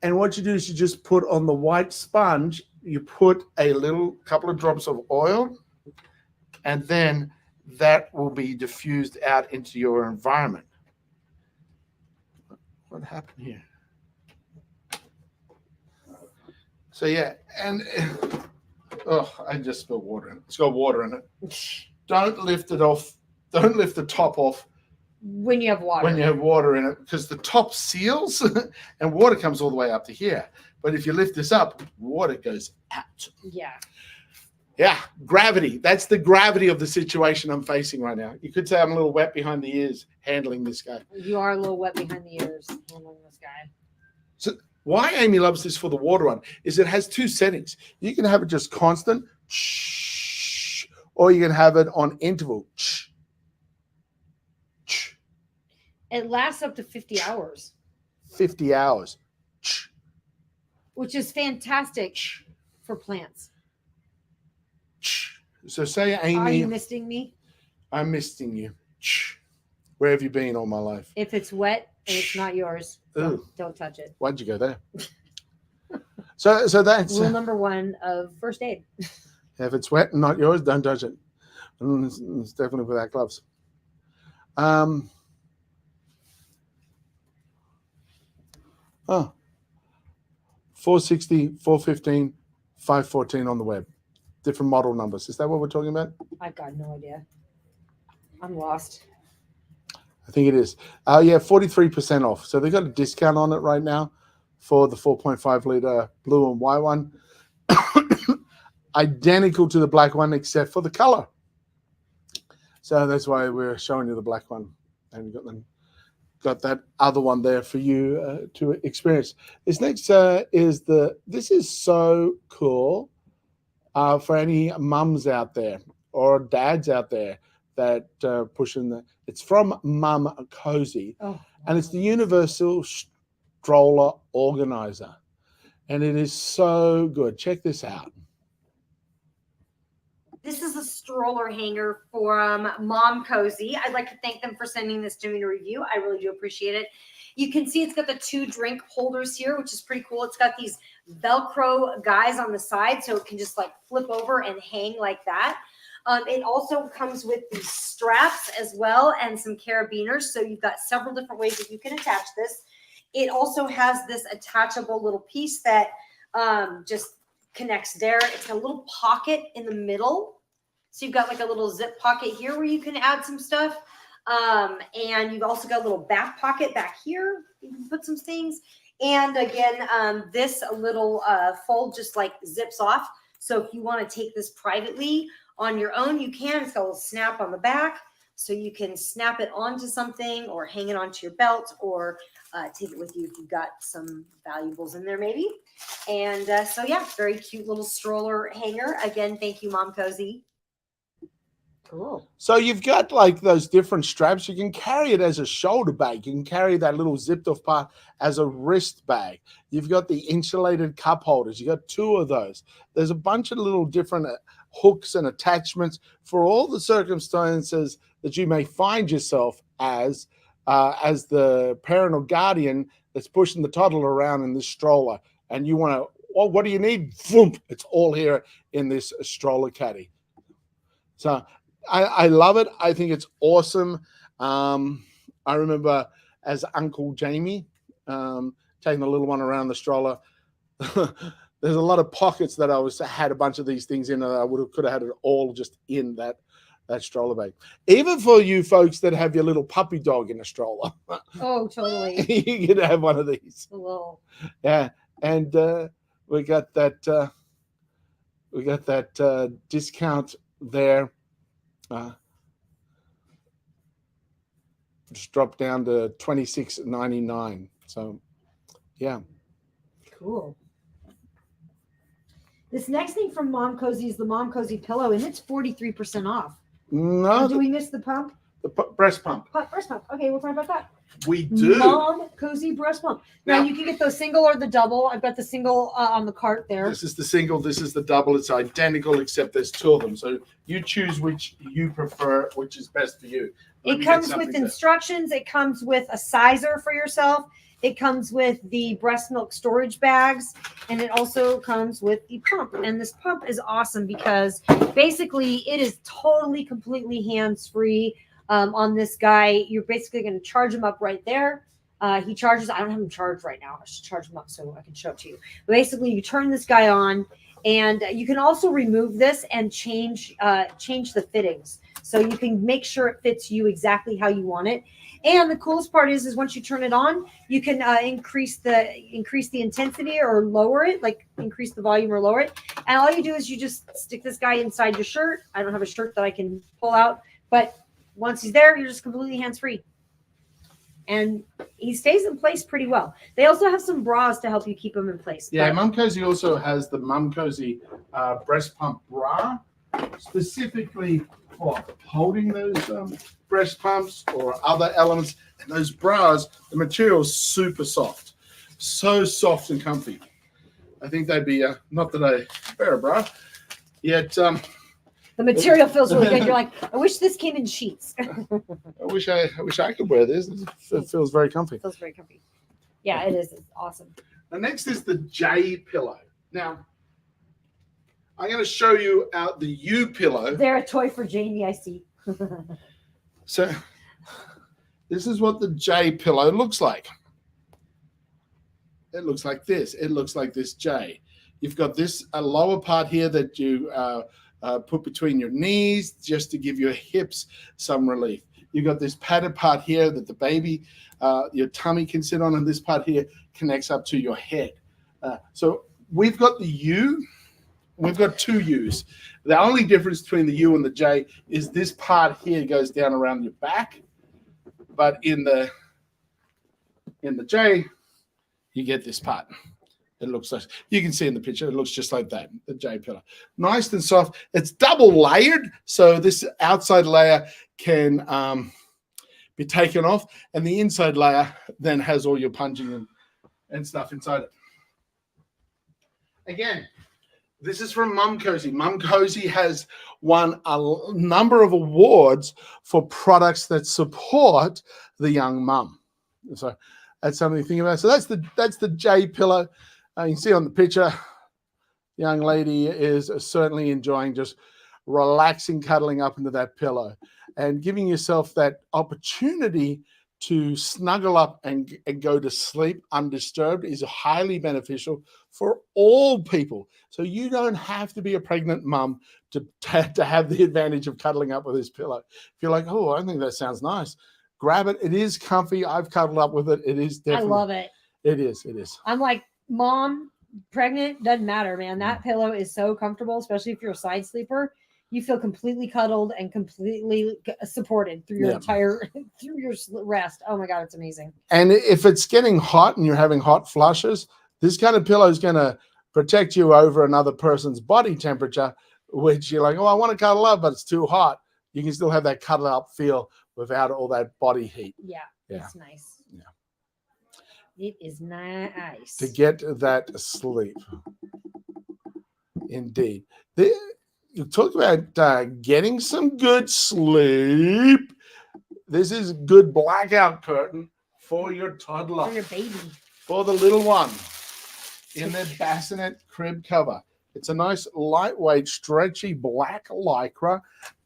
C: And what you do is you just put on the white sponge, you put a little couple of drops of oil, and then that will be diffused out into your environment. What happened here? So yeah, and I just spilled water in it. It's got water in it. Don't lift it off. Don't lift the top off
B: When you have water.
C: when you have water in it, because the top seals and water comes all the way up to here. But if you lift this up, water goes out.
B: Yeah.
C: Yeah, gravity. That's the gravity of the situation I'm facing right now. You could say I'm a little wet behind the ears handling this guy.
B: You are a little wet behind the ears handling this guy.
C: So why Amy loves this for the water one is it has two settings. You can have it just constant, or you can have it on interval.
B: It lasts up to 50 hours,
C: 50 hours.
B: which is fantastic for plants.
C: So say,
B: Are you
C: Amy,
B: misting me?
C: I'm misting you. Where have you been all my life?
B: If it's wet and it's not yours, don't touch it.
C: Why'd you go there? So that's
B: Rule number one of first aid.
C: if it's wet and not yours, don't touch it. It's definitely without gloves. 460, 415, 514 on the web. Different model numbers. Is that what we're talking about?
B: I've got no idea. I'm lost.
C: I think it is. Yeah, 43% off. So they've got a discount on it right now for the 4.5 liter blue and white one. Identical to the black one, except for the color. So that's why we're showing you the black one. And we've got that other one there for you to experience. This next this is so cool for any mums out there or dads out there that pushing the. It's from Mum Cozy, and it's the Universal Stroller Organizer, and it is so good. Check this out.
B: This is a stroller hanger from Mom Cozy. I'd like to thank them for sending this to me to review. I really do appreciate it. You can see it's got the 2 drink holders here, which is pretty cool. It's got these Velcro guys on the side, so it can just like flip over and hang like that. It also comes with these straps as well and some carabiners. So you've got several different ways that you can attach this. It also has this attachable little piece that just connects there. It's got a little pocket in the middle. So you've got like a little zip pocket here where you can add some stuff. And you've also got a little back pocket back here. You can put some things. And again, this little fold just like zips off. So if you want to take this privately on your own, you can. It's got a little snap on the back. So you can snap it onto something or hang it onto your belt or take it with you if you've got some valuables in there maybe. And so, yeah, very cute little stroller hanger. Again, thank you, Mom Cozy. Cool.
C: So you've got like those different straps. You can carry it as a shoulder bag. You can carry that little zipped off part as a wrist bag. You've got the insulated cup holders. You got 2 of those. There's a bunch of little different hooks and attachments for all the circumstances that you may find yourself as the parent or guardian that's pushing the toddler around in this stroller and you want to, well, what do you need? Vroom, it's all here in this stroller caddy. So I love it. I think it's awesome. I remember as Uncle Jamie taking the little one around the stroller. There's a lot of pockets that I had a bunch of these things in, and I could have had it all just in that stroller bag. Even for you folks that have your little puppy dog in a stroller.
B: Oh, totally.
C: You can have one of these.
B: Whoa.
C: Yeah, and we got that discount there. Just dropped down to $26.99. So, yeah.
B: Cool. This next thing from Mom Cozy is the Mom Cozy pillow, and it's 43% off.
C: No,
B: Do we miss the pump?
C: the breast pump.
B: Breast pump. Okay, we'll talk about that.
C: We do.
B: Mom Cozy breast pump. Now
C: Now-
B: you can get the single or the double. I've got the single on the cart there.
C: This is the single. This is the double. It's identical, except there's two of them. So you choose which you prefer, which is best for you. Let
B: It
C: me get
B: comes
C: something
B: with
C: there.
B: instructions. It comes with a sizer for yourself. It comes with the breast milk storage bags, and it also comes with the pump. And this pump is awesome because basically it is totally, completely hands-free on this guy. You're basically going to charge him up right there. He charges. I don't have him charged right now. I should charge him up so I can show it to you. But basically, you turn this guy on, and you can also remove this and change the fittings. So you can make sure it fits you exactly how you want it. And the coolest part is once you turn it on, you can increase the intensity or lower it, like increase the volume or lower it. And all you do is you just stick this guy inside your shirt. I don't have a shirt that I can pull out, but once he's there, you're just completely hands-free. And he stays in place pretty well. They also have some bras to help you keep him in place.
C: Yeah,
B: But
C: Mum Cozy also has the Mum Cozy breast pump bra, specifically for holding those breast pumps or other elements. And those bras, the material is super soft, so soft and comfy. I think they'd be not that I wear a bra yet.
B: the material feels really good. You're like, I wish this came in sheets.
C: I wish I could wear this. It feels very comfy.
B: Feels very comfy. Yeah, it is. It's awesome.
C: The next is the J pillow. Now, I'm going to show you out the U pillow.
B: They're a toy for Jamie, I see.
C: So this is what the J pillow looks like. It looks like this. It looks like this J. You've got this lower part here that you put between your knees just to give your hips some relief. You've got this padded part here that the baby, your tummy can sit on, and this part here connects up to your head. So we've got the U. We've got two U's. The only difference between the U and the J is this part here goes down around your back, but in the J, you get this part. It looks like, you can see in the picture, it looks just like that, the J pillow. Nice and soft. It's double layered, so this outside layer can be taken off, and the inside layer then has all your punching and stuff inside it. Again, this is from Mum Cozy. Mum Cozy has won a number of awards for products that support the young mum. So that's something to think about. So that's the J pillow. You can see on the picture, the young lady is certainly enjoying just relaxing, cuddling up into that pillow, and giving yourself that opportunity to snuggle up and go to sleep undisturbed is highly beneficial for all people. So you don't have to be a pregnant mum to have the advantage of cuddling up with this pillow. If you're like, oh, I think that sounds nice, grab it. It is comfy. I've cuddled up with it. It is definitely.
B: I love it.
C: It is. It is.
B: I'm like, mom, pregnant, doesn't matter, man. That pillow is so comfortable, especially if you're a side sleeper. You feel completely cuddled and completely supported through your entire through your rest. Oh my God, it's amazing.
C: And if it's getting hot and you're having hot flushes, this kind of pillow is going to protect you over another person's body temperature, which you're like, oh, I want to cuddle up, but it's too hot. You can still have that cuddle up feel without all that body heat.
B: Yeah.
C: Yeah.
B: It's nice.
C: Yeah.
B: It is nice.
C: To get that sleep. Indeed. You talk about getting some good sleep. This is good blackout curtain for your toddler,
B: For your baby.
C: for the little one. in their bassinet crib cover. It's a nice, lightweight, stretchy black lycra,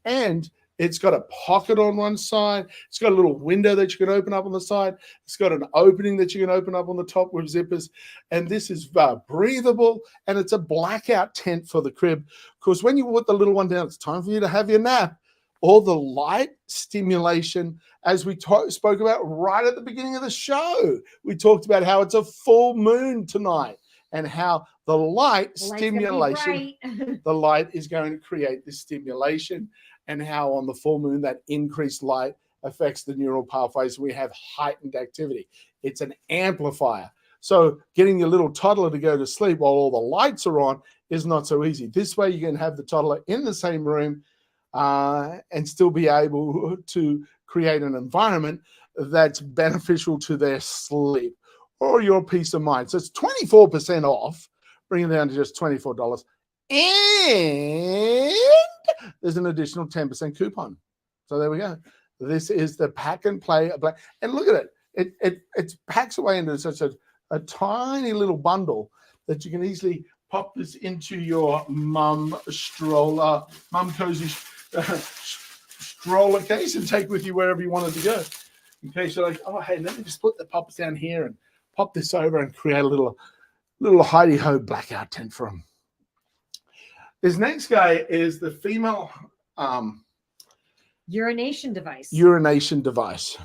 C: and it's got a pocket on one side. It's got a little window that you can open up on the side. It's got an opening that you can open up on the top with zippers. And this is breathable, and it's a blackout tent for the crib. Because when you put the little one down, it's time for you to have your nap. All the light stimulation, as we spoke about right at the beginning of the show. We talked about how it's a full moon tonight and how the light stimulation, the light is going to create this stimulation, and how on the full moon that increased light affects the neural pathways. We have heightened activity. It's an amplifier. So getting your little toddler to go to sleep while all the lights are on is not so easy. This way you can have the toddler in the same room and still be able to create an environment that's beneficial to their sleep or your peace of mind. So it's 24% off, bringing it down to just $24. And there's an additional 10% coupon. So there we go. This is the Pack and Play. And look at it. It packs away into such a tiny little bundle that you can easily pop this into your mum stroller, mum cozy stroller case and take with you wherever you wanted to go. In case you're like, oh, hey, let me just put the pops down here and pop this over and create a little hidey-ho blackout tent for them. This next guy is the female
B: urination device.
C: Urination device.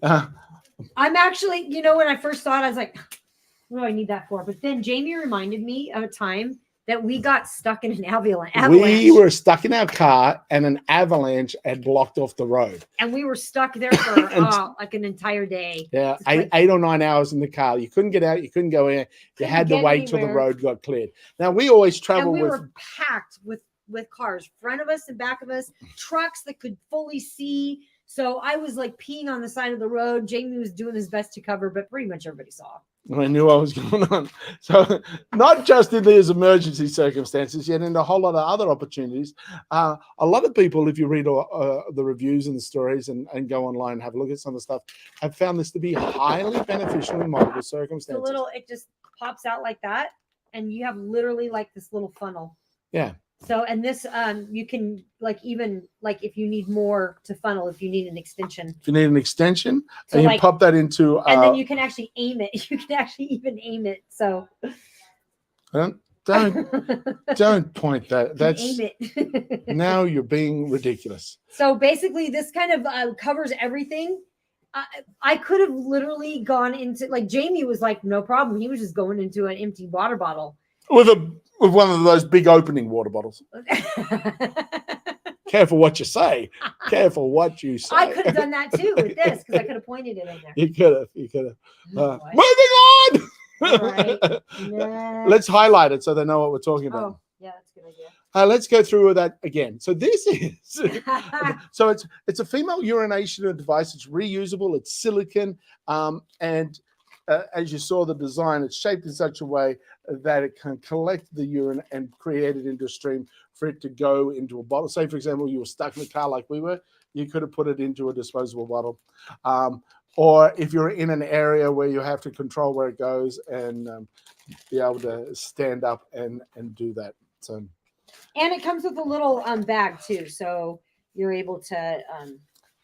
B: I'm actually, when I first saw it, I was like, what do I need that for? But then Jamie reminded me of a time that we got stuck in an avalanche.
C: We were stuck in our car and an avalanche had blocked off the road.
B: And we were stuck there for like an entire day.
C: Yeah, eight or 9 hours in the car. You couldn't get out. You couldn't go in. You had to wait till the road got cleared. Now, we always travel
B: we were packed with cars, front of us and back of us, trucks that could fully see. So I was like peeing on the side of the road. Jamie was doing his best to cover, but pretty much everybody saw.
C: I knew what was going on. So not just in these emergency circumstances, yet in a whole lot of other opportunities. A lot of people, if you read the reviews and the stories and go online and have a look at some of the stuff, have found this to be highly beneficial in multiple circumstances.
B: It just pops out like that, and you have literally like this little funnel.
C: Yeah.
B: So, and this, you can if you need more to funnel, if you need an extension.
C: If you need an extension,
B: so
C: and you pop that into.
B: And then you can actually aim it. You can actually even aim it. So.
C: Don't point that. That's
B: aim it.
C: Now you're being ridiculous.
B: So basically, this kind of covers everything. I could have literally gone into, like, Jamie was like, no problem. He was just going into an empty water bottle. With one of those big opening water bottles. Careful what you say. Careful what you say. I could have done that too with this because I could have pointed it in there.
C: You could have. Moving on. Right. Let's highlight it so they know what we're talking about.
B: Oh, yeah, that's a good idea.
C: Let's go through that again. So this is so it's a female urination device. It's reusable. It's silicone, and as you saw the design, it's shaped in such a way that it can collect the urine and create it into a stream for it to go into a bottle. Say, for example, you were stuck in the car like we were, you could have put it into a disposable bottle. Or if you're in an area where you have to control where it goes and be able to stand up and do that. So,
B: and it comes with a little bag too, so you're able to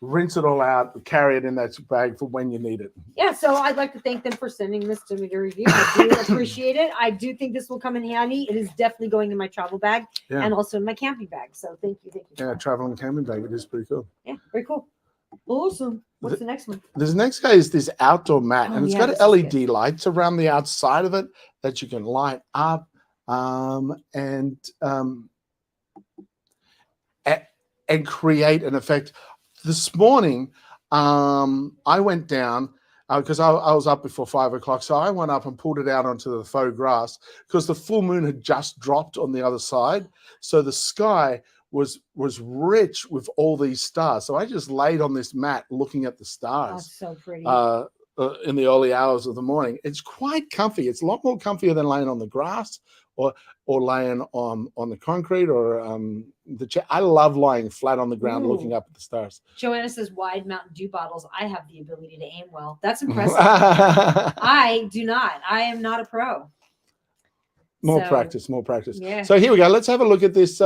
C: rinse it all out, carry it in that bag for when you need it.
B: Yeah, so I'd like to thank them for sending this to me to review. I do appreciate it. I do think this will come in handy. It is definitely going in my travel bag and also in my camping bag. So thank you.
C: Yeah, travel and camping bag. It is pretty cool.
B: Yeah, very cool. Awesome. What's the next one?
C: This next guy is this outdoor mat, and it's got LED lights around the outside of it that you can light up and create an effect. This morning, I went down because I was up before 5 o'clock. So I went up and pulled it out onto the faux grass because the full moon had just dropped on the other side. So the sky was rich with all these stars. So I just laid on this mat looking at the stars.
B: That's so pretty.
C: In the early hours of the morning. It's quite comfy. It's a lot more comfier than laying on the grass or laying on the concrete or the chair. I love lying flat on the ground
B: Ooh.
C: looking up at the stars.
B: Joanna says wide Mountain Dew bottles. I have the ability to aim well. That's impressive. I do not. I am not a pro.
C: More
B: So,
C: practice, more practice.
B: yeah.
C: So here we go. Let's have a look at this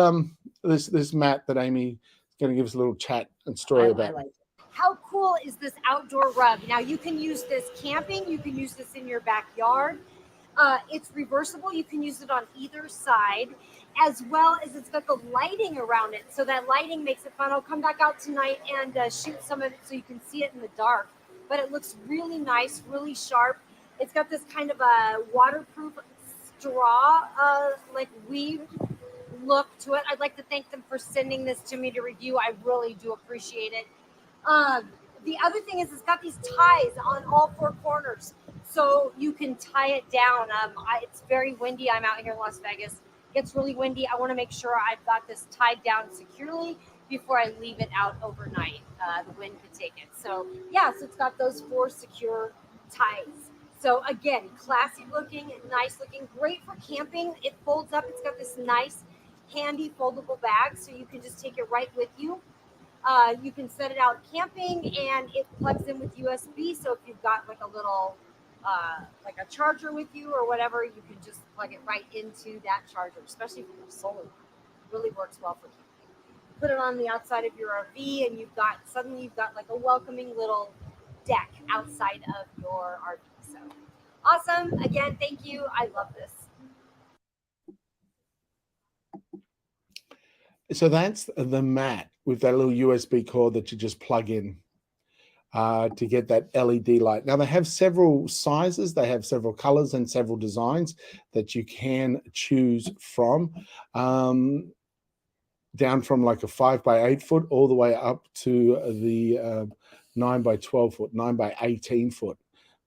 C: this mat that Amy is going to give us a little chat and story about.
B: I like it. How cool is this outdoor rug? Now you can use this camping. You can use this in your backyard. It's reversible. You can use it on either side, as well as it's got the lighting around it. So that lighting makes it fun. I'll come back out tonight and shoot some of it so you can see it in the dark. But it looks really nice, really sharp. It's got this kind of a waterproof straw, like weave look to it. I'd like to thank them for sending this to me to review. I really do appreciate it. The other thing is it's got these ties on all four corners, so you can tie it down. It's very windy. I'm out here in Las Vegas. It gets really windy. I want to make sure I've got this tied down securely before I leave it out overnight. The wind could take it. So yeah, so it's got those four secure ties. So again, classy looking, nice looking, great for camping. It folds up. It's got this nice, handy foldable bag, so you can just take it right with you. You can set it out camping, and it plugs in with USB. So if you've got like a little, like a charger with you or whatever, you can just plug it right into that charger, especially if you have solar. It really works well for camping. Put it on the outside of your RV, and suddenly you've got like a welcoming little deck outside of your RV. So awesome. Again, thank you. I love this.
C: So that's the mat with that little USB cord that you just plug in to get that LED light. Now they have several sizes, they have several colors and several designs that you can choose from, down from like a 5 by 8 foot all the way up to the 9 by 12 foot, 9 by 18 foot,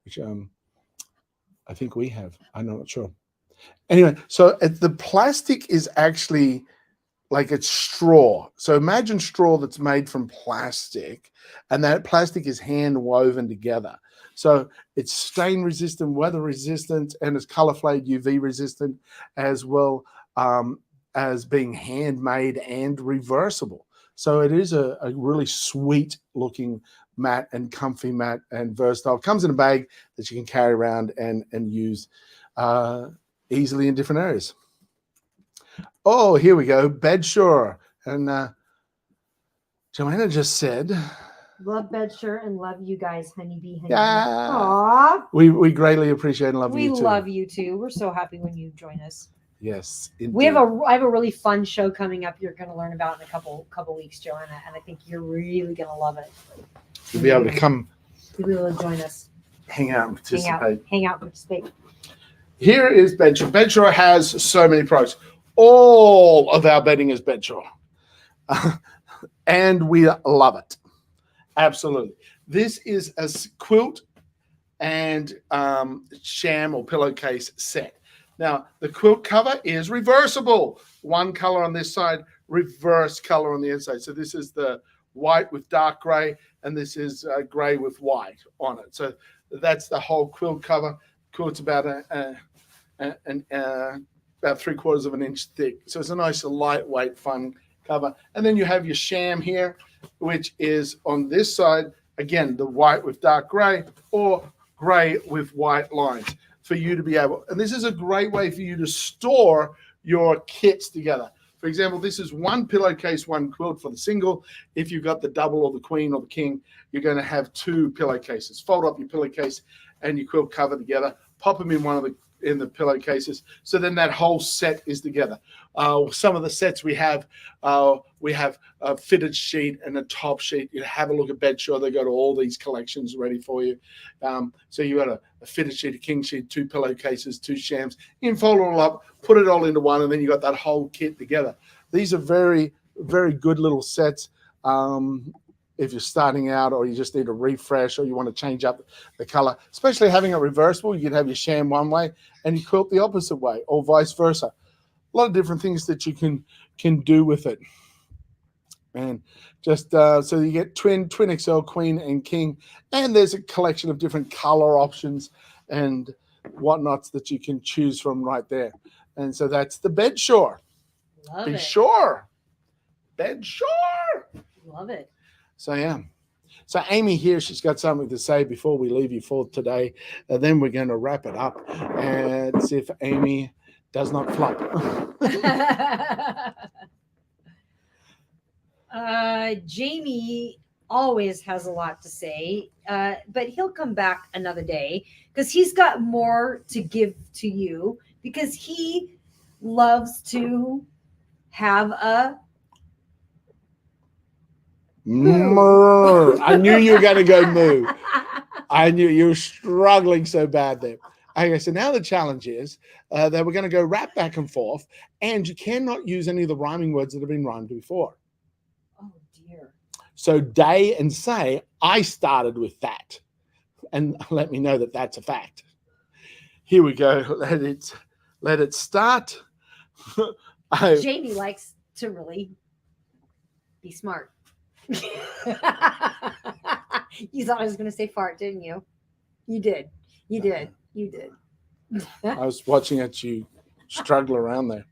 C: which I think we have. I'm not sure. Anyway, so the plastic is actually like it's straw. So imagine straw that's made from plastic, and that plastic is hand woven together. So it's stain resistant, weather resistant, and it's color fade, UV resistant, as well as being handmade and reversible. So it is a really sweet looking mat and comfy mat and versatile. It comes in a bag that you can carry around and use easily in different areas. Oh, here we go. Bedsure. And Joanna just said,
B: Love Bedsure and love you guys, honeybee.
C: yeah,
B: Aww.
C: we greatly appreciate and love you too.
B: We love you too. We're so happy when you join us.
C: Yes,
B: indeed. I have a really fun show coming up. You're going to learn about in a couple weeks, Joanna, and I think you're really going to love it.
C: You'll be able to come.
B: You'll be able to join us.
C: Hang out and participate.
B: Hang out and participate.
C: Here is Bedsure. Bedsure has so many products. All of our bedding is Bedsure. And we love it. Absolutely. This is a quilt and sham or pillowcase set. Now, the quilt cover is reversible. One color on this side, reverse color on the inside. So this is the white with dark gray, and this is gray with white on it. So that's the whole quilt cover. Quilt's about about 3/4 of an inch thick. So it's a nice, lightweight, fun cover. And then you have your sham here, which is on this side, again, the white with dark gray or gray with white lines for you to be able. And this is a great way for you to store your kits together. For example, this is one pillowcase, one quilt for the single. If you've got the double or the queen or the king, you're going to have 2 pillowcases. Fold up your pillowcase and your quilt cover together. Pop them in the pillowcases. So then that whole set is together. Some of the sets we have a fitted sheet and a top sheet. You have a look at Bedsure. They got all these collections ready for you. So you got a fitted sheet, a king sheet, 2 pillowcases, 2 shams. You can fold it all up, put it all into one, and then you got that whole kit together. These are very, very good little sets. If you're starting out or you just need a refresh or you want to change up the color, especially having it reversible, you can have your sham one way and you quilt the opposite way or vice versa. A lot of different things that you can do with it. And just so you get twin XL, queen and king, and there's a collection of different color options and whatnots that you can choose from right there. And so that's the bed shore.
B: Love
C: Be
B: it.
C: sure. Bed shore.
B: Love it.
C: So, yeah. So Amy here, she's got something to say before we leave you for today. Then we're going to wrap it up and see if Amy does not flop.
B: Jamie always has a lot to say, but he'll come back another day because he's got more to give to you because he loves to have a
C: moo. I knew you were going to go moo. I knew you were struggling so bad there. Okay, so now the challenge is that we're going to go rap back and forth, and you cannot use any of the rhyming words that have been rhymed before.
B: Oh dear.
C: So day and say, I started with that, and let me know that that's a fact. Here we go. Let it start.
B: Jamie likes to really be smart. You thought I was going to say fart, didn't you? You did. You did. You did.
C: I was watching at you struggle around there.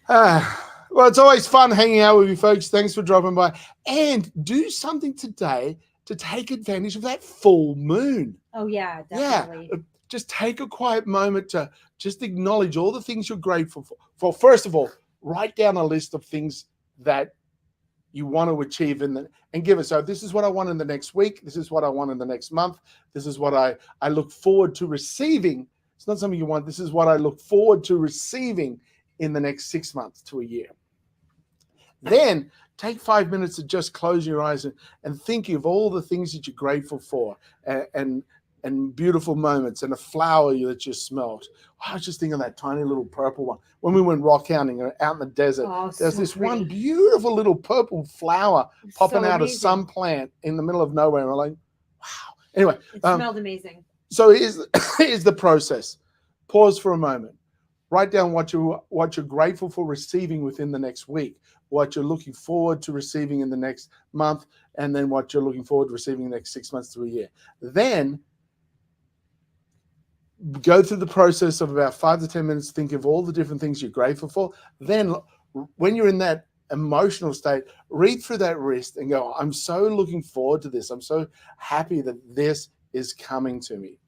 C: Well, it's always fun hanging out with you folks. Thanks for dropping by. And do something today to take advantage of that full moon.
B: Oh, yeah, definitely.
C: Yeah, just take a quiet moment to just acknowledge all the things you're grateful for. First of all, write down a list of things that you want to achieve and give it. So this is what I want in the next week. This is what I want in the next month. This is what I look forward to receiving. It's not something you want. This is what I look forward to receiving in the next 6 months to a year. Then take 5 minutes to just close your eyes and think of all the things that you're grateful for and beautiful moments and a flower that you smelled. I was just thinking of that tiny little purple one. When we went rock hunting out in the desert, there's this one beautiful little purple flower popping out of some plant in the middle of nowhere. And we're like, wow. Anyway.
B: It smelled amazing.
C: So here's the process. Pause for a moment. Write down what you're grateful for receiving within the next week, what you're looking forward to receiving in the next month, and then what you're looking forward to receiving in the next 6 months to a year. Then go through the process of about 5 to 10 minutes, think of all the different things you're grateful for. Then when you're in that emotional state, read through that list and go, I'm so looking forward to this. I'm so happy that this is coming to me.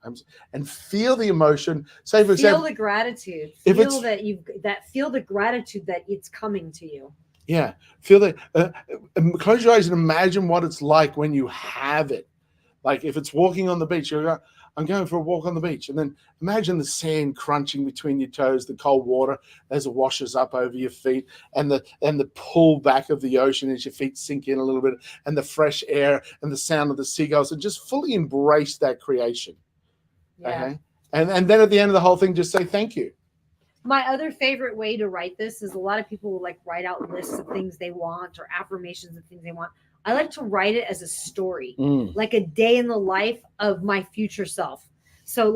C: And feel the emotion. Say, for example,
B: feel the gratitude. Feel the gratitude that it's coming to you.
C: Yeah. Feel that. Close your eyes and imagine what it's like when you have it. Like if it's walking on the beach, I'm going for a walk on the beach. And then imagine the sand crunching between your toes, the cold water as it washes up over your feet, and the pull back of the ocean as your feet sink in a little bit, and the fresh air and the sound of the seagulls, and just fully embrace that creation.
B: Yeah.
C: Okay. And then at the end of the whole thing, just say thank you.
B: My other favorite way to write this is a lot of people will like write out lists of things they want or affirmations of things they want. I like to write it as a story, like a day in the life of my future self. So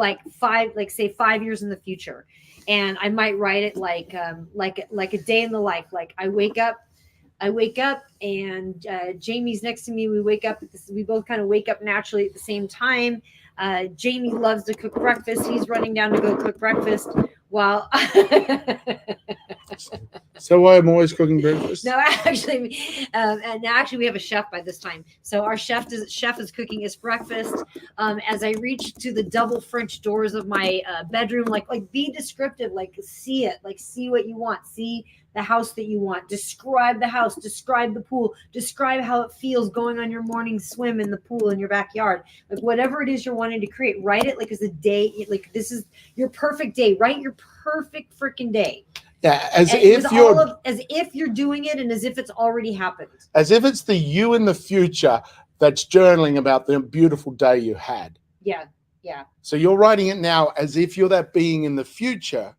B: say 5 years in the future. And I might write it like a day in the life. Like I wake up and Jamie's next to me. We wake up we both kind of wake up naturally at the same time. Jamie loves to cook breakfast. He's running down to go cook breakfast while
C: So why I'm always cooking breakfast?
B: No, actually, we have a chef by this time. So our chef is cooking his breakfast. As I reach to the double French doors of my bedroom, like be descriptive, like see it, like see what you want, see the house that you want, describe the house, describe the pool, describe how it feels going on your morning swim in the pool in your backyard, like whatever it is you're wanting to create, write it like as a day, like this is your perfect day, write your perfect freaking day.
C: Yeah, as if
B: you're doing it and as if it's already happened.
C: As if it's the you in the future that's journaling about the beautiful day you had.
B: Yeah, yeah.
C: So you're writing it now as if you're that being in the future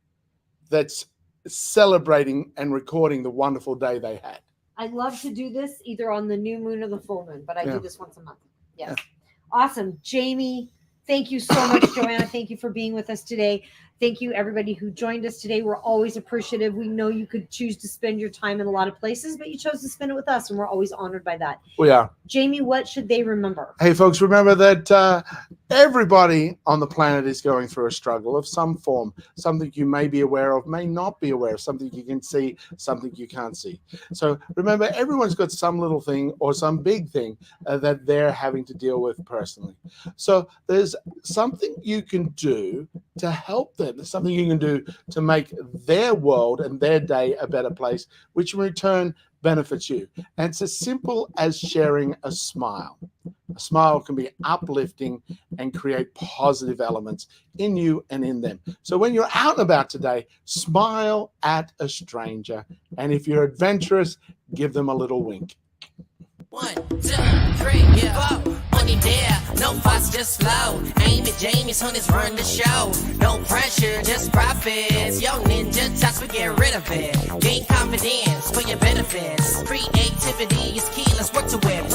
C: that's celebrating and recording the wonderful day they had.
B: I love to do this either on the new moon or the full moon, but I do this once a month. Yes. Yeah. Awesome. Jamie, thank you so much, Joanna. Thank you for being with us today. Thank you, everybody who joined us today. We're always appreciative. We know you could choose to spend your time in a lot of places, but you chose to spend it with us, and we're always honored by that.
C: We are.
B: Jamie, what should they remember?
C: Hey, folks, remember that everybody on the planet is going through a struggle of some form, something you may be aware of, may not be aware of, something you can see, something you can't see. So remember, everyone's got some little thing or some big thing that they're having to deal with personally. So there's something you can do to help them. There's something you can do to make their world and their day a better place, which in return benefits you. And it's as simple as sharing a smile. A smile can be uplifting and create positive elements in you and in them. So when you're out and about today, smile at a stranger. And if you're adventurous, give them a little wink.
A: 1, 2, 3, 4. Money there, no fuss, just flow. Amy, Jamie's honeys run the show. No pressure, just profits. Young ninja touch, we get rid of it. Gain confidence for your benefits. Creativity is key, let's work to it.